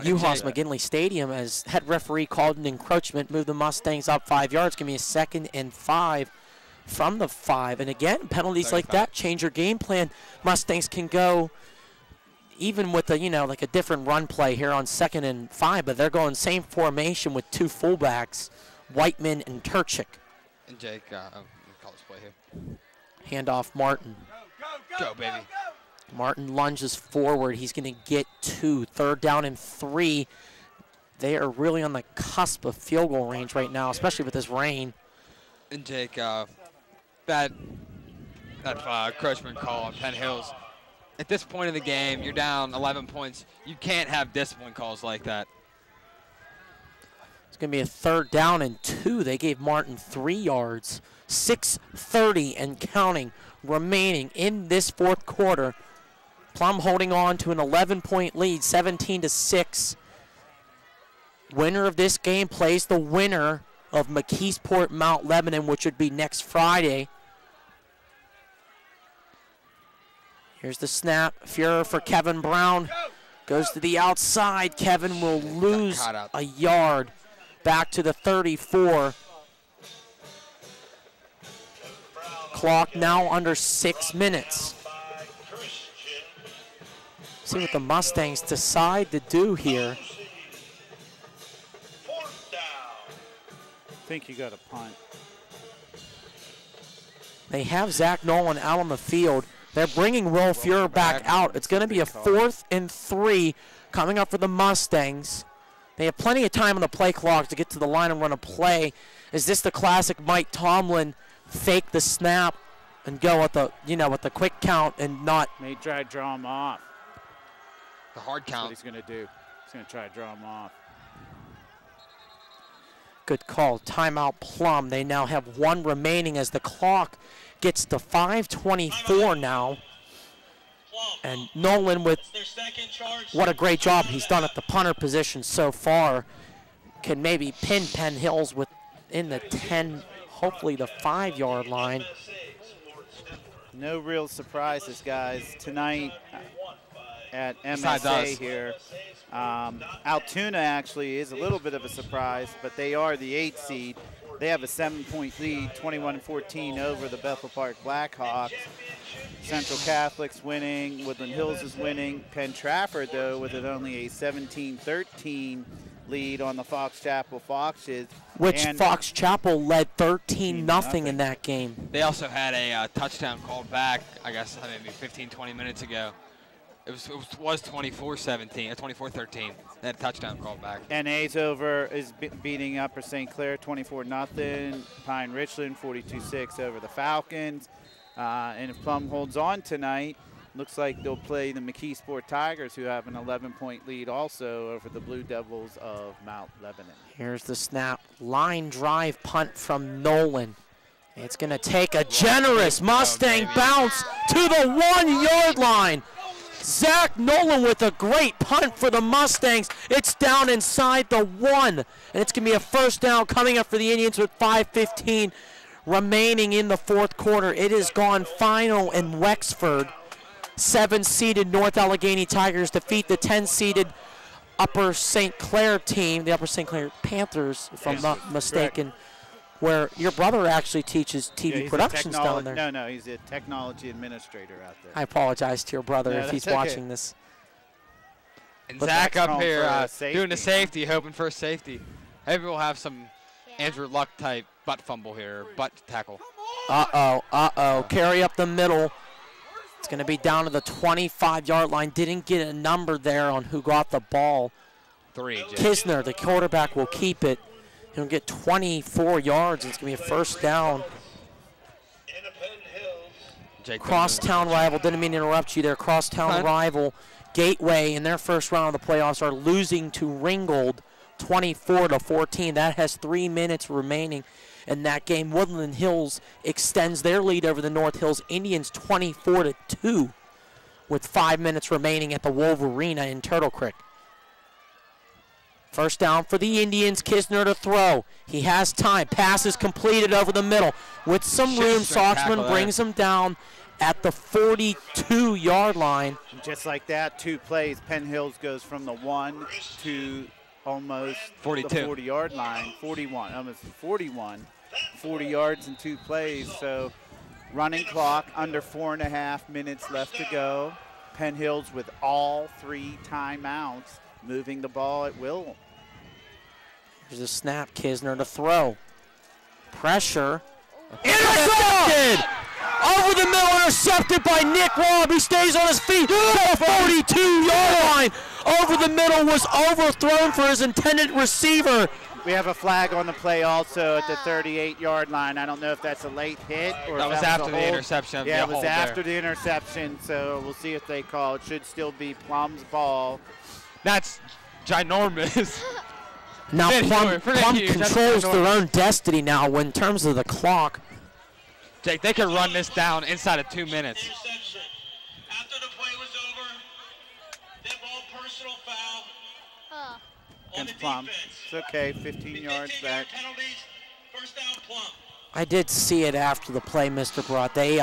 UHAS McGinley Stadium as head referee called an encroachment, moved the Mustangs up 5 yards. Give me a 2nd and 5 from the 5. And again, penalties like that change your game plan. Mustangs can go even with a, like a different run play here on 2nd and 5, but they're going same formation with 2 fullbacks, Whiteman and Turchik. And Jake, call this play here. Handoff Martin. Go, baby. Martin lunges forward. He's going to get 2. 3rd down and 3. They are really on the cusp of field goal range right now, especially with this rain. And Jake, that encroachment call on Penn Hills. At this point in the game, you're down 11 points. You can't have discipline calls like that. It's going to be a 3rd down and 2. They gave Martin 3 yards. 6:30 and counting remaining in this fourth quarter. Plum holding on to an 11-point lead, 17-6. Winner of this game plays the winner of McKeesport Mount Lebanon, which would be next Friday. Here's the snap. Fuhrer for Kevin Brown. Goes to the outside. Kevin will lose a yard. Back to the 34. Clock now under 6 minutes. See what the Mustangs decide to do here. I think you got a punt. They have Zach Nolan out on the field. They're bringing Will Fuhrer back out. It's going to be a 4th and 3 coming up for the Mustangs. They have plenty of time on the play clock to get to the line and run a play. Is this the classic Mike Tomlin fake the snap and go with the, with the quick count and not? May try to draw him off. The hard count. That's what he's going to do. He's going to try to draw him off. Good call. Timeout Plum. They now have 1 remaining as the clock gets to 5:24 now. And Nolan with what a great job he's done at the punter position so far. Can maybe pin Penn Hills within the 10, hopefully the 5-yard line. No real surprises, guys. Tonight at MSA here. Altoona actually is a little bit of a surprise, but they are the 8th seed. They have a 7-point lead, 21-14 over the Bethel Park Blackhawks. Central Catholic's winning, Woodland Hills is winning. Penn Trafford, though, with it only a 17-13 lead on the Fox Chapel Foxes. Which Fox Chapel led 13-0 in that game. They also had a touchdown called back, I guess maybe 15, 20 minutes ago. It was 24-17, 24-13. They had a touchdown called back. NA's over is beating Upper St. Clair 24-0. Pine Richland 42-6 over the Falcons. And if Plum holds on tonight, looks like they'll play the McKeesport Tigers, who have an 11-point lead also over the Blue Devils of Mount Lebanon. Here's the snap. Line drive punt from Nolan. It's going to take a generous Mustang bounce to the 1 yard line. Zach Nolan with a great punt for the Mustangs. It's down inside the 1, and it's going to be a first down coming up for the Indians with 5:15 remaining in the fourth quarter. It is gone final in Wexford. 7-seeded North Allegheny Tigers defeat the 10-seeded Upper St. Clair team, the Upper St. Clair Panthers, if I'm not mistaken, where your brother actually teaches TV productions down there. No, he's a technology administrator out there. I apologize to your brother if he's watching this. And Zach up here doing the safety, hoping for a safety. Maybe we'll have some Andrew Luck type butt fumble here, butt tackle. Carry up the middle. It's going to be down to the 25-yard line. Didn't get a number there on who got the ball. 3. Kisner, the quarterback, will keep it. He'll get 24 yards. It's going to be a first down. Crosstown rival, didn't mean to interrupt you there. Crosstown rival, Gateway, in their first round of the playoffs are losing to Ringgold 24-14. That has 3 minutes remaining in that game. Woodland Hills extends their lead over the North Hills Indians 24-2 with 5 minutes remaining at the Wolverina in Turtle Creek. First down for the Indians. Kisner to throw. He has time. Pass is completed over the middle. With some room, Soxman brings him down at the 42-yard line. Just like that, 2 plays. Penn Hills goes from the 1 to almost 42. The 40-yard line. 41, almost 41. 40 yards in 2 plays. So running clock, under 4.5 minutes left to go. Penn Hills with all 3 timeouts, moving the ball at will. Here's a snap. Kisner to throw. Pressure. Intercepted! Over the middle, intercepted by Nick Robb. He stays on his feet to the 42-yard line. Over the middle, was overthrown for his intended receiver. We have a flag on the play also at the 38-yard line. I don't know if that's a late hit or that if was after a the interception. Yeah, it was after the interception, so we'll see if they call. It should still be Plum's ball. That's ginormous. Now Plum controls their own destiny now in terms of the clock. Jake, they could run this down inside of 2 minutes. After the play was over, they ball personal foul on the Against Plum. defense. It's okay, 15 yards back. Penalties, first down Plum. I did see it after the play, Mr. Brott. They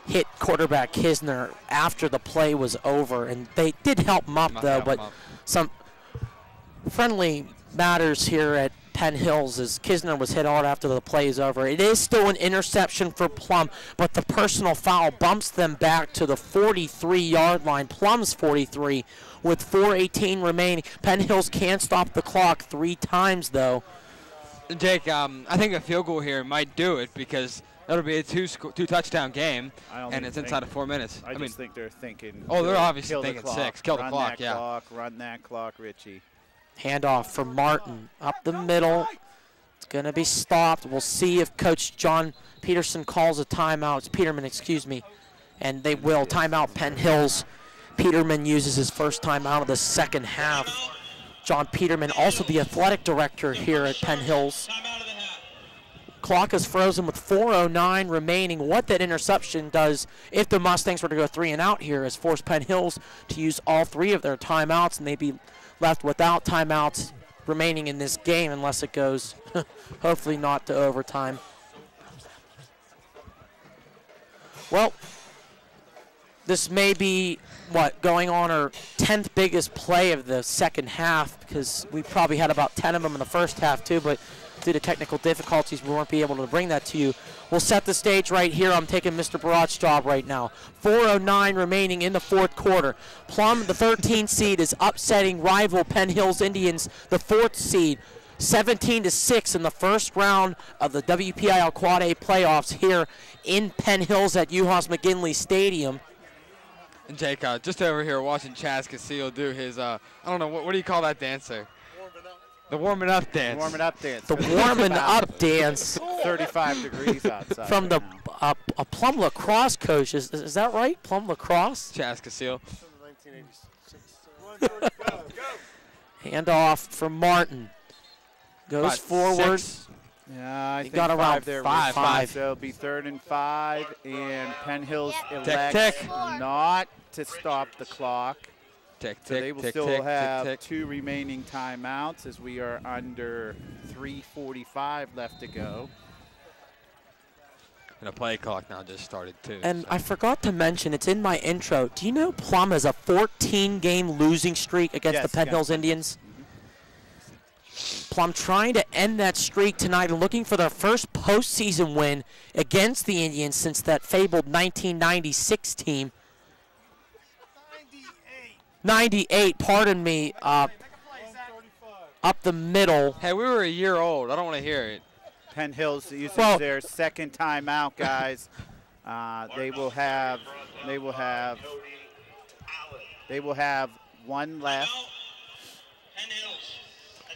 hit quarterback Kisner after the play was over, and they did help him up, though, but some friendly matters here at Penn Hills as Kisner was hit hard after the play is over. It is still an interception for Plum, but the personal foul bumps them back to the 43-yard line. Plum's 43 with 4:18 remaining. Penn Hills can't stop the clock 3 times, though. Jake, I think a field goal here might do it because it'll be a two-touchdown game, and it's inside of 4 minutes. I just think they're thinking. Oh, they're obviously thinking the 6. Kill the clock, yeah. Run that clock, Richie. Handoff for Martin up the middle. It's going to be stopped. We'll see if Coach John Peterson calls a timeout. It's Peterman, excuse me. And they will. Timeout Penn Hills. Peterman uses his first timeout of the second half. John Peterman, also the athletic director here at Penn Hills. Clock is frozen with 4:09 remaining. What that interception does, if the Mustangs were to go 3 and out here, is force Penn Hills to use all 3 of their timeouts, and they'd be left without timeouts remaining in this game unless it goes, hopefully not to overtime. Well, this may be, going on our 10th biggest play of the second half because we probably had about 10 of them in the first half too, but due to technical difficulties, we won't be able to bring that to you. We'll set the stage right here. I'm taking Mr. Barat's job right now. 4:09 remaining in the fourth quarter. Plum, the 13th seed, is upsetting rival Penn Hills Indians, the 4th seed, 17-6 in the first round of the WPIL Quad A playoffs here in Penn Hills at UHAS McGinley Stadium. And Jake, just over here watching Chaz Casillo do his, I don't know, what do you call that dancer? The warming up dance. Warming up dance. The warming up dance. 35 degrees outside. From the a Plum lacrosse coach. Is that right? Plum lacrosse? Chaz Casillo. Hand off for Martin. Goes forward. Yeah, I He think got around five there. five. So it'll be 3rd and 5, and Penn Hills Yep. elects tick. not to stop the clock. Tick, So tick, they will tick, still tick, have tick, 2 remaining timeouts as we are under 3:45 left to go. And the play clock now just started too. And so. I forgot to mention, it's in my intro. Do you know Plum has a 14-game losing streak against the Penn Hills Indians? Plum trying to end that streak tonight and looking for their first postseason win against the Indians since that fabled 1996 team. 98, pardon me, up the middle. Hey, we were a year old. I don't want to hear it. Penn Hills uses Well- their 2nd timeout, guys. They will have one left.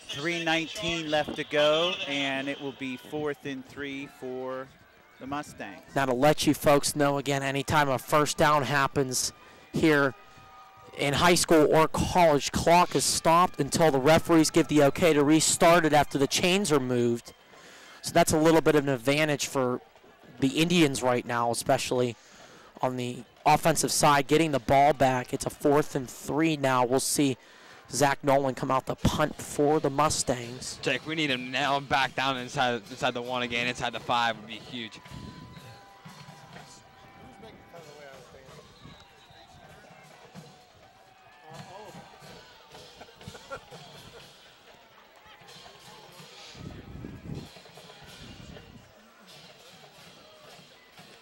3:19 left to go, and it will be 4th and 3 for the Mustangs. Now to let you folks know again, anytime a first down happens here in high school or college, clock is stopped until the referees give the okay to restart it after the chains are moved. So that's a little bit of an advantage for the Indians right now, especially on the offensive side, getting the ball back. It's a 4th and 3 now. We'll see Zach Nolan come out the punt for the Mustangs. Jake, we need him now back down inside the 1 again. Inside the 5 would be huge.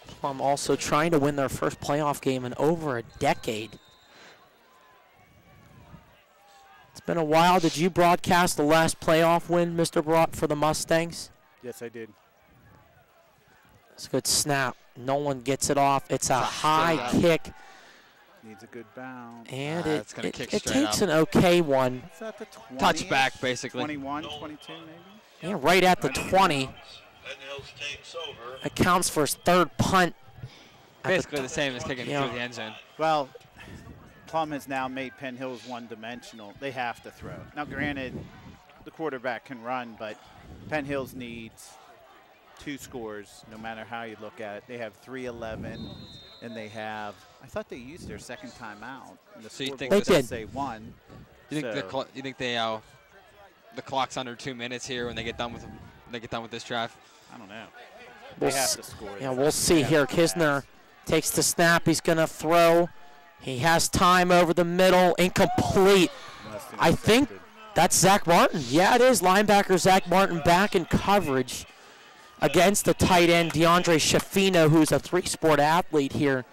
Plum also trying to win their first playoff game in over a decade. It's been a while. Did you broadcast the last playoff win, Mr. Brott, for the Mustangs? Yes, I did. It's a good snap. Nolan gets it off. It's a high kick, Needs a good bounce. and It's gonna it kick straight takes up. an okay one. Is that the 20? Touchback, basically. 21, 22 maybe? Yeah, right at the 20. Penn Hills takes over. It counts for his 3rd punt. at Basically the same as kicking Yeah. through the end zone. Well, Plum has now made Penn Hills one-dimensional. They have to throw. Now, granted, the quarterback can run, but Penn Hills needs 2 scores no matter how you look at it. They have 3:11, and they have – I thought they used their 2nd timeout. And the So you think scoreboard They does did. say 1. You think So- you think the clock's under 2 minutes here when they get done with this drive? I don't know. We'll They have s- to score. Yeah, this. we'll see They have here. to pass. Kisner takes the snap. He's going to throw. He has time over the middle. Incomplete. Must have I think intercepted. that's Zach Martin. Yeah, it is. Linebacker Zach Martin back in coverage against the tight end DeAndre Shafino, who's a 3-sport athlete here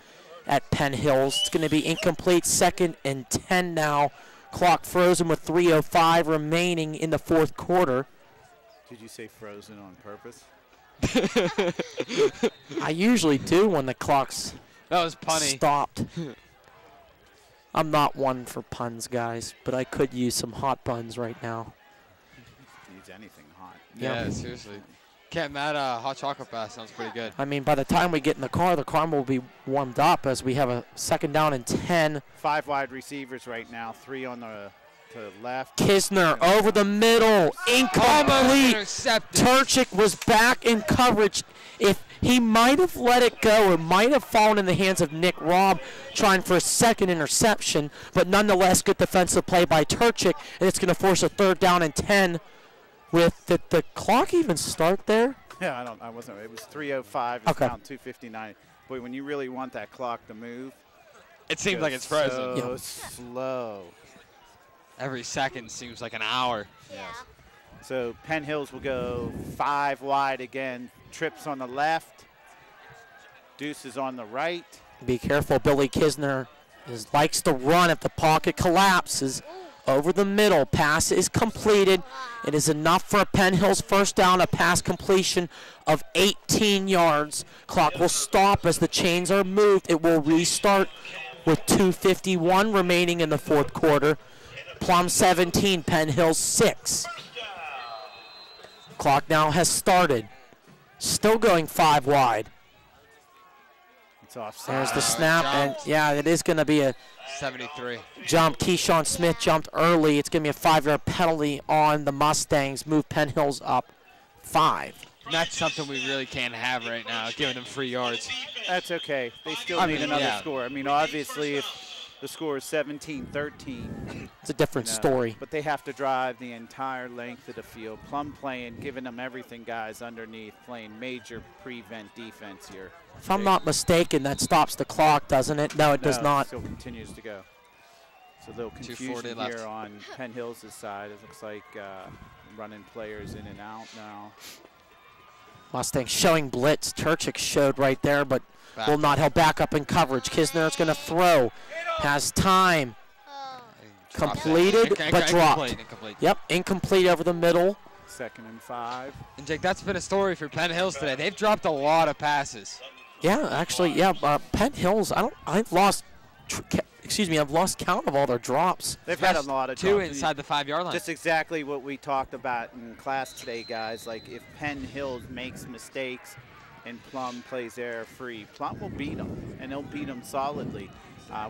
at Penn Hills. It's going to be incomplete. 2nd and 10 now. Clock frozen with 3:05 remaining in the 4th quarter. Did you say frozen on purpose? I usually do when the clock's That was punny. stopped. I'm not one for puns, guys, but I could use some hot buns right now. Needs anything hot. Yeah, seriously. Can't mad hot chocolate bar sounds pretty good. I mean, by the time we get in the car will be warmed up as we have a 2nd down and 10. 5 wide receivers right now. 3 on the to the left. Kisner over the middle, incomplete. Intercepted. Turchik was back in coverage. If he might have let it go, it might have fallen in the hands of Nick Robb trying for a 2nd interception, but nonetheless, good defensive play by Turchik, and it's going to force a 3rd down and 10. With the clock even start there? Yeah, I wasn't. It was 3:05. It's Okay. now 2:59. Boy, when you really want that clock to move, It seems like it's frozen. So slow. Every second seems like an hour. Yeah. So Penn Hills will go 5 wide again. Trips on the left. Deuce is on the right. Be careful, Billy Kisner likes to run if the pocket collapses. Over the middle, pass is completed. It is enough for a Penn Hills 1st down, a pass completion of 18 yards. Clock will stop as the chains are moved. It will restart with 2:51 remaining in the 4th quarter. Plum 17, Penn Hills 6. Clock now has started. Still going 5 wide. It's offside. There's the snap, and yeah, it is going to be a 73. jump. Keyshawn Smith jumped early. It's going to be a 5-yard penalty on the Mustangs. Move Penn Hills up 5. And that's something we really can't have right now, giving them free yards. That's okay. They still need another yeah. score. I mean, obviously, if the score is 17-13, It's a different story. but they have to drive the entire length of the field. Plum playing, giving them everything, guys, underneath, playing major prevent defense here. If I'm not mistaken, that stops the clock, doesn't it? No, it does not. It still continues to go. So a little confusion here on Penn Hills' side. It looks like running players in and out now. Mustangs showing blitz. Turchik showed right there, but will not. He'll back up in coverage. Kisner's going to throw. Has time. Completed, but dropped. Incomplete. Yep, incomplete over the middle. 2nd and 5. And Jake, that's been a story for Penn Hills today. They've dropped a lot of passes. Yeah, actually, yeah. Penn Hills. I've lost count of all their drops. They've had a lot of 2 drops. inside the 5-yard line. Just exactly what we talked about in class today, guys. Like, if Penn Hills makes mistakes and Plum plays error-free, Plum will beat them, and they'll beat them solidly.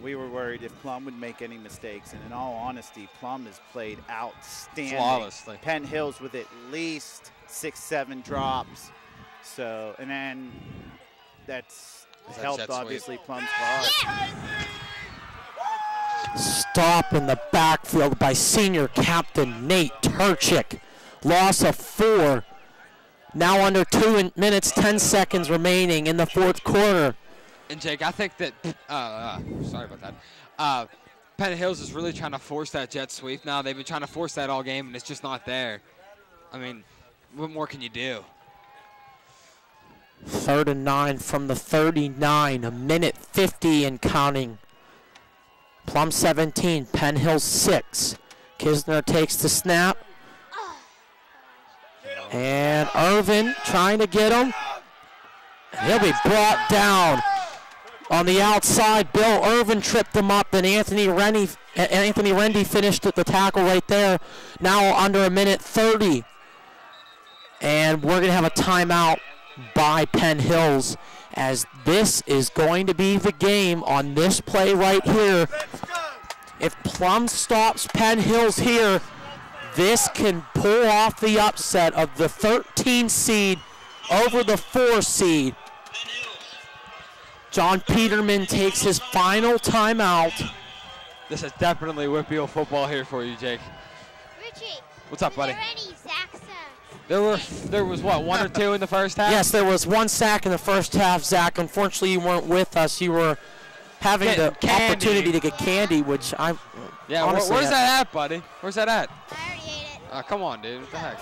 We were worried if Plum would make any mistakes, and in all honesty, Plum has played outstanding. Flawlessly. Penn Hills with at least 6-7 drops. So, and then that's helped, obviously, Plum's cause. Stop in the backfield by senior captain Nate Turchik. Loss of 4. Now under 2 minutes, 10 seconds remaining in the 4th quarter. And Jake, I think that, sorry about that. Penn Hills is really trying to force that jet sweep now. They've been trying to force that all game, and it's just not there. I mean, what more can you do? 3rd and 9 from the 39, 1:50 and counting. Plum 17, Penn Hills 6. Kisner takes the snap. And Irvin trying to get him. And he'll be brought down. On the outside, Bill Irvin tripped him up, and Anthony Rendy finished at the tackle right there. Now under 1:30. And we're going to have a timeout by Penn Hills, as this is going to be the game on this play right here. If Plum stops Penn Hills here, this can pull off the upset of the 13 seed over the 4 seed. John Peterman takes his final timeout. This is definitely Whitfield football here for you, Jake. Richie. What's up, buddy? Are there any sacks? There was what, 1 or 2 in the first half? Yes, there was 1 sack in the first half, Zach. Unfortunately, you weren't with us. You were having the opportunity to get candy, which I honestly where's that at, buddy? Where's that at? I already ate it. Oh, come on, dude. What the heck?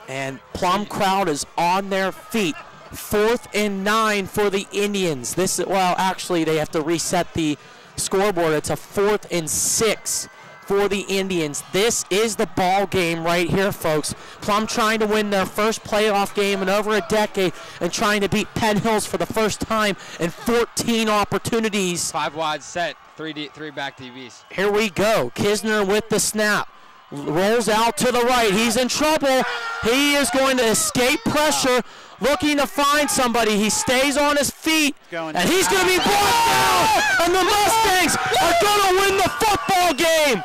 And Plum crowd is on their feet. 4th and 9 for the Indians. Actually, they have to reset the scoreboard. It's a 4th and 6 for the Indians. This is the ball game right here, folks. Plum trying to win their first playoff game in over a decade and trying to beat Penn Hills for the first time in 14 opportunities. 5 wide set, 3 back DBs. Here we go. Kisner with the snap. Rolls out to the right. He's in trouble. He is going to escape pressure, looking to find somebody. He stays on his feet, and he's going to be brought down, and the Mustangs are going to win the football game.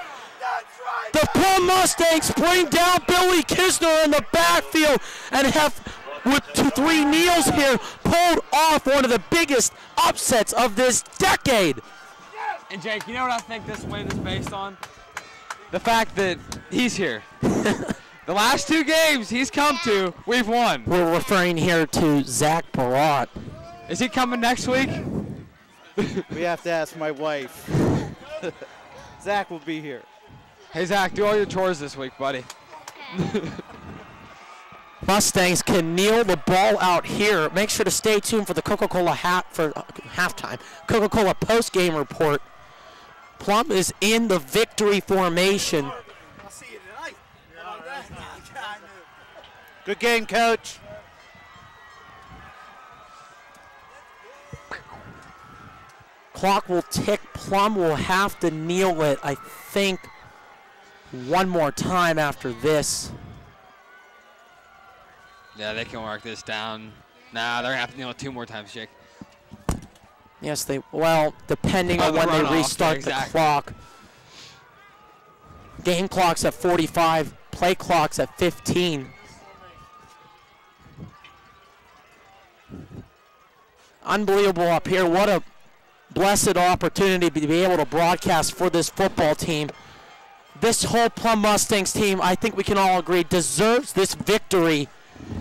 The Plum Mustangs bring down Billy Kisner in the backfield and have, with 3 kneels here, pulled off one of the biggest upsets of this decade. And Jake, you know what I think this win is based on? The fact that he's here. The last 2 games he's come to, we've won. We're referring here to Zach Barat. Is he coming next week? We have to ask my wife. Zach will be here. Hey, Zach, do all your chores this week, buddy. Mustangs can kneel the ball out here. Make sure to stay tuned for the Coca-Cola halftime. Coca-Cola post-game report. Plum is in the victory formation. I'll see you tonight. Good game, Coach. Clock will tick. Plum will have to kneel it, I think, one more time after this. Yeah, they can work this down. Nah, they're going to have to kneel it 2 more times, Jake. Yes, depending on when they restart the clock. Game clock's at 45. Play clock's at 15. Unbelievable up here. What a blessed opportunity to be able to broadcast for this football team. This whole Plum Mustangs team, I think we can all agree, deserves this victory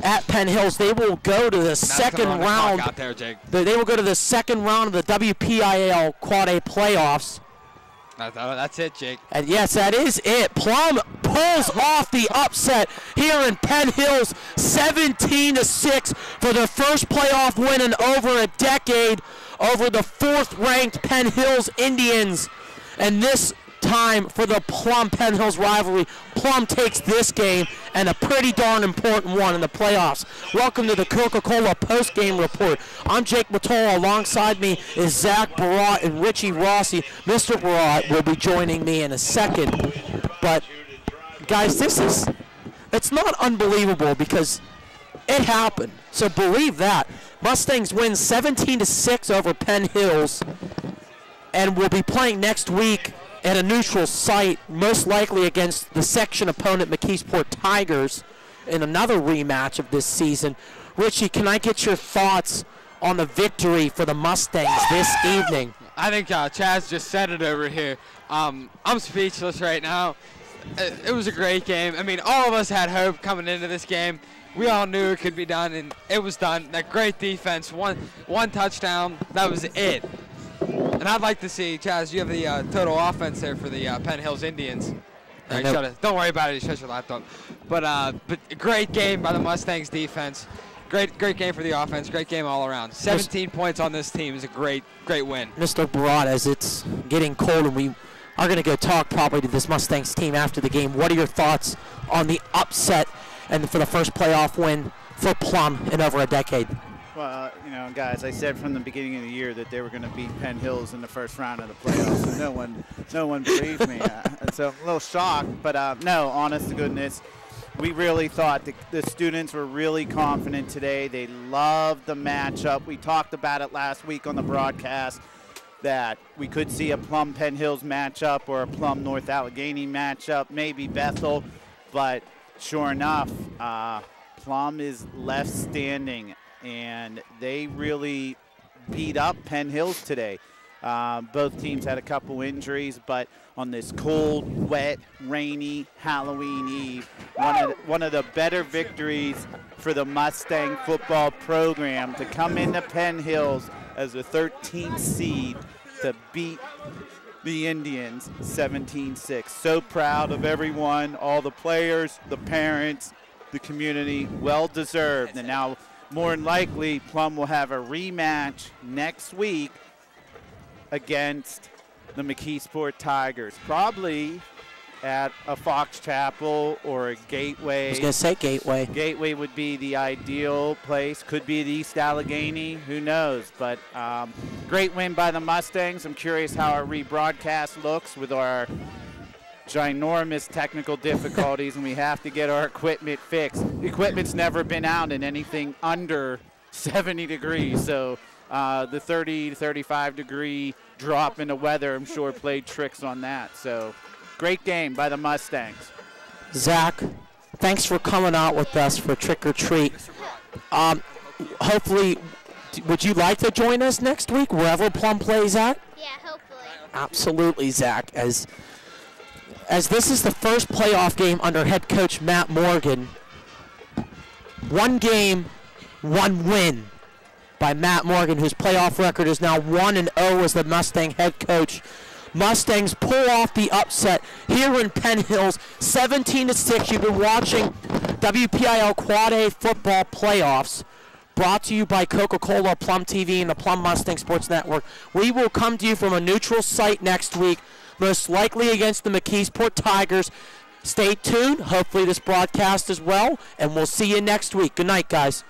at Penn Hills. They will go to the second round. Out there, Jake. They will go to the second round of the WPIAL Quad A playoffs. That's it, Jake. And yes, that is it. Plum pulls off the upset here in Penn Hills, 17-6 for their first playoff win in over a decade over the 4th-ranked Penn Hills Indians. And this time for the Plum-Penn Hills rivalry, Plum takes this game and a pretty darn important one in the playoffs. Welcome to the Coca-Cola post-game report. I'm Jake Matola. Alongside me is Zach Barat and Richie Rossi. Mr. Barat will be joining me in a second. But, guys, it's not unbelievable because it happened. So believe that. Mustangs win 17-6 over Penn Hills and will be playing next week at a neutral site, most likely against the section opponent McKeesport Tigers in another rematch of this season. Richie, can I get your thoughts on the victory for the Mustangs this evening? I think Chaz just said it over here. I'm speechless right now. It was a great game. I mean, all of us had hope coming into this game. We all knew it could be done, and it was done. That great defense, one touchdown, that was it. And I'd like to see, Chaz, you have the total offense there for the Penn Hills Indians. Right, don't worry about it, shut your laptop. But a great game by the Mustangs defense. Great game for the offense. Great game all around. 17 points on this team is a great win. Mr. Barat, as it's getting cold and we are going to go talk probably to this Mustangs team after the game, what are your thoughts on the upset and for the first playoff win for Plum in over a decade? Well, guys, I said from the beginning of the year that they were going to beat Penn Hills in the first round of the playoffs, and no one believed me. So I'm a little shocked, but no, honest to goodness, we really thought the students were really confident today. They loved the matchup. We talked about it last week on the broadcast that we could see a Plum Penn Hills matchup or a Plum North Allegheny matchup, maybe Bethel, but sure enough, Plum is left standing. And they really beat up Penn Hills today. Both teams had a couple injuries, but on this cold, wet, rainy Halloween Eve, one of the better victories for the Mustang football program to come into Penn Hills as a 13th seed to beat the Indians 17-6. So proud of everyone, all the players, the parents, the community, well deserved. And now, more than likely, Plum will have a rematch next week against the McKeesport Tigers, probably at a Fox Chapel or a Gateway. I was going to say Gateway. Gateway would be the ideal place. Could be at East Allegheny. Who knows? But great win by the Mustangs. I'm curious how our rebroadcast looks with our ginormous technical difficulties, and we have to get our equipment fixed. The equipment's never been out in anything under 70 degrees, so the 30 to 35 degree drop in the weather, I'm sure, played tricks on that. So great game by the Mustangs. Zach, thanks for coming out with us for Trick or Treat. Hopefully, would you like to join us next week wherever Plum plays at? Yeah, hopefully. Absolutely, Zach. As this is the first playoff game under head coach Matt Morgan, one game, one win by Matt Morgan, whose playoff record is now 1-0 as the Mustang head coach. Mustangs pull off the upset here in Penn Hills, 17-6. You've been watching WPIL Quad A football playoffs, brought to you by Coca-Cola, Plum TV, and the Plum Mustang Sports Network. We will come to you from a neutral site next week, most likely against the McKeesport Tigers. Stay tuned. Hopefully this broadcast as well, and we'll see you next week. Good night, guys.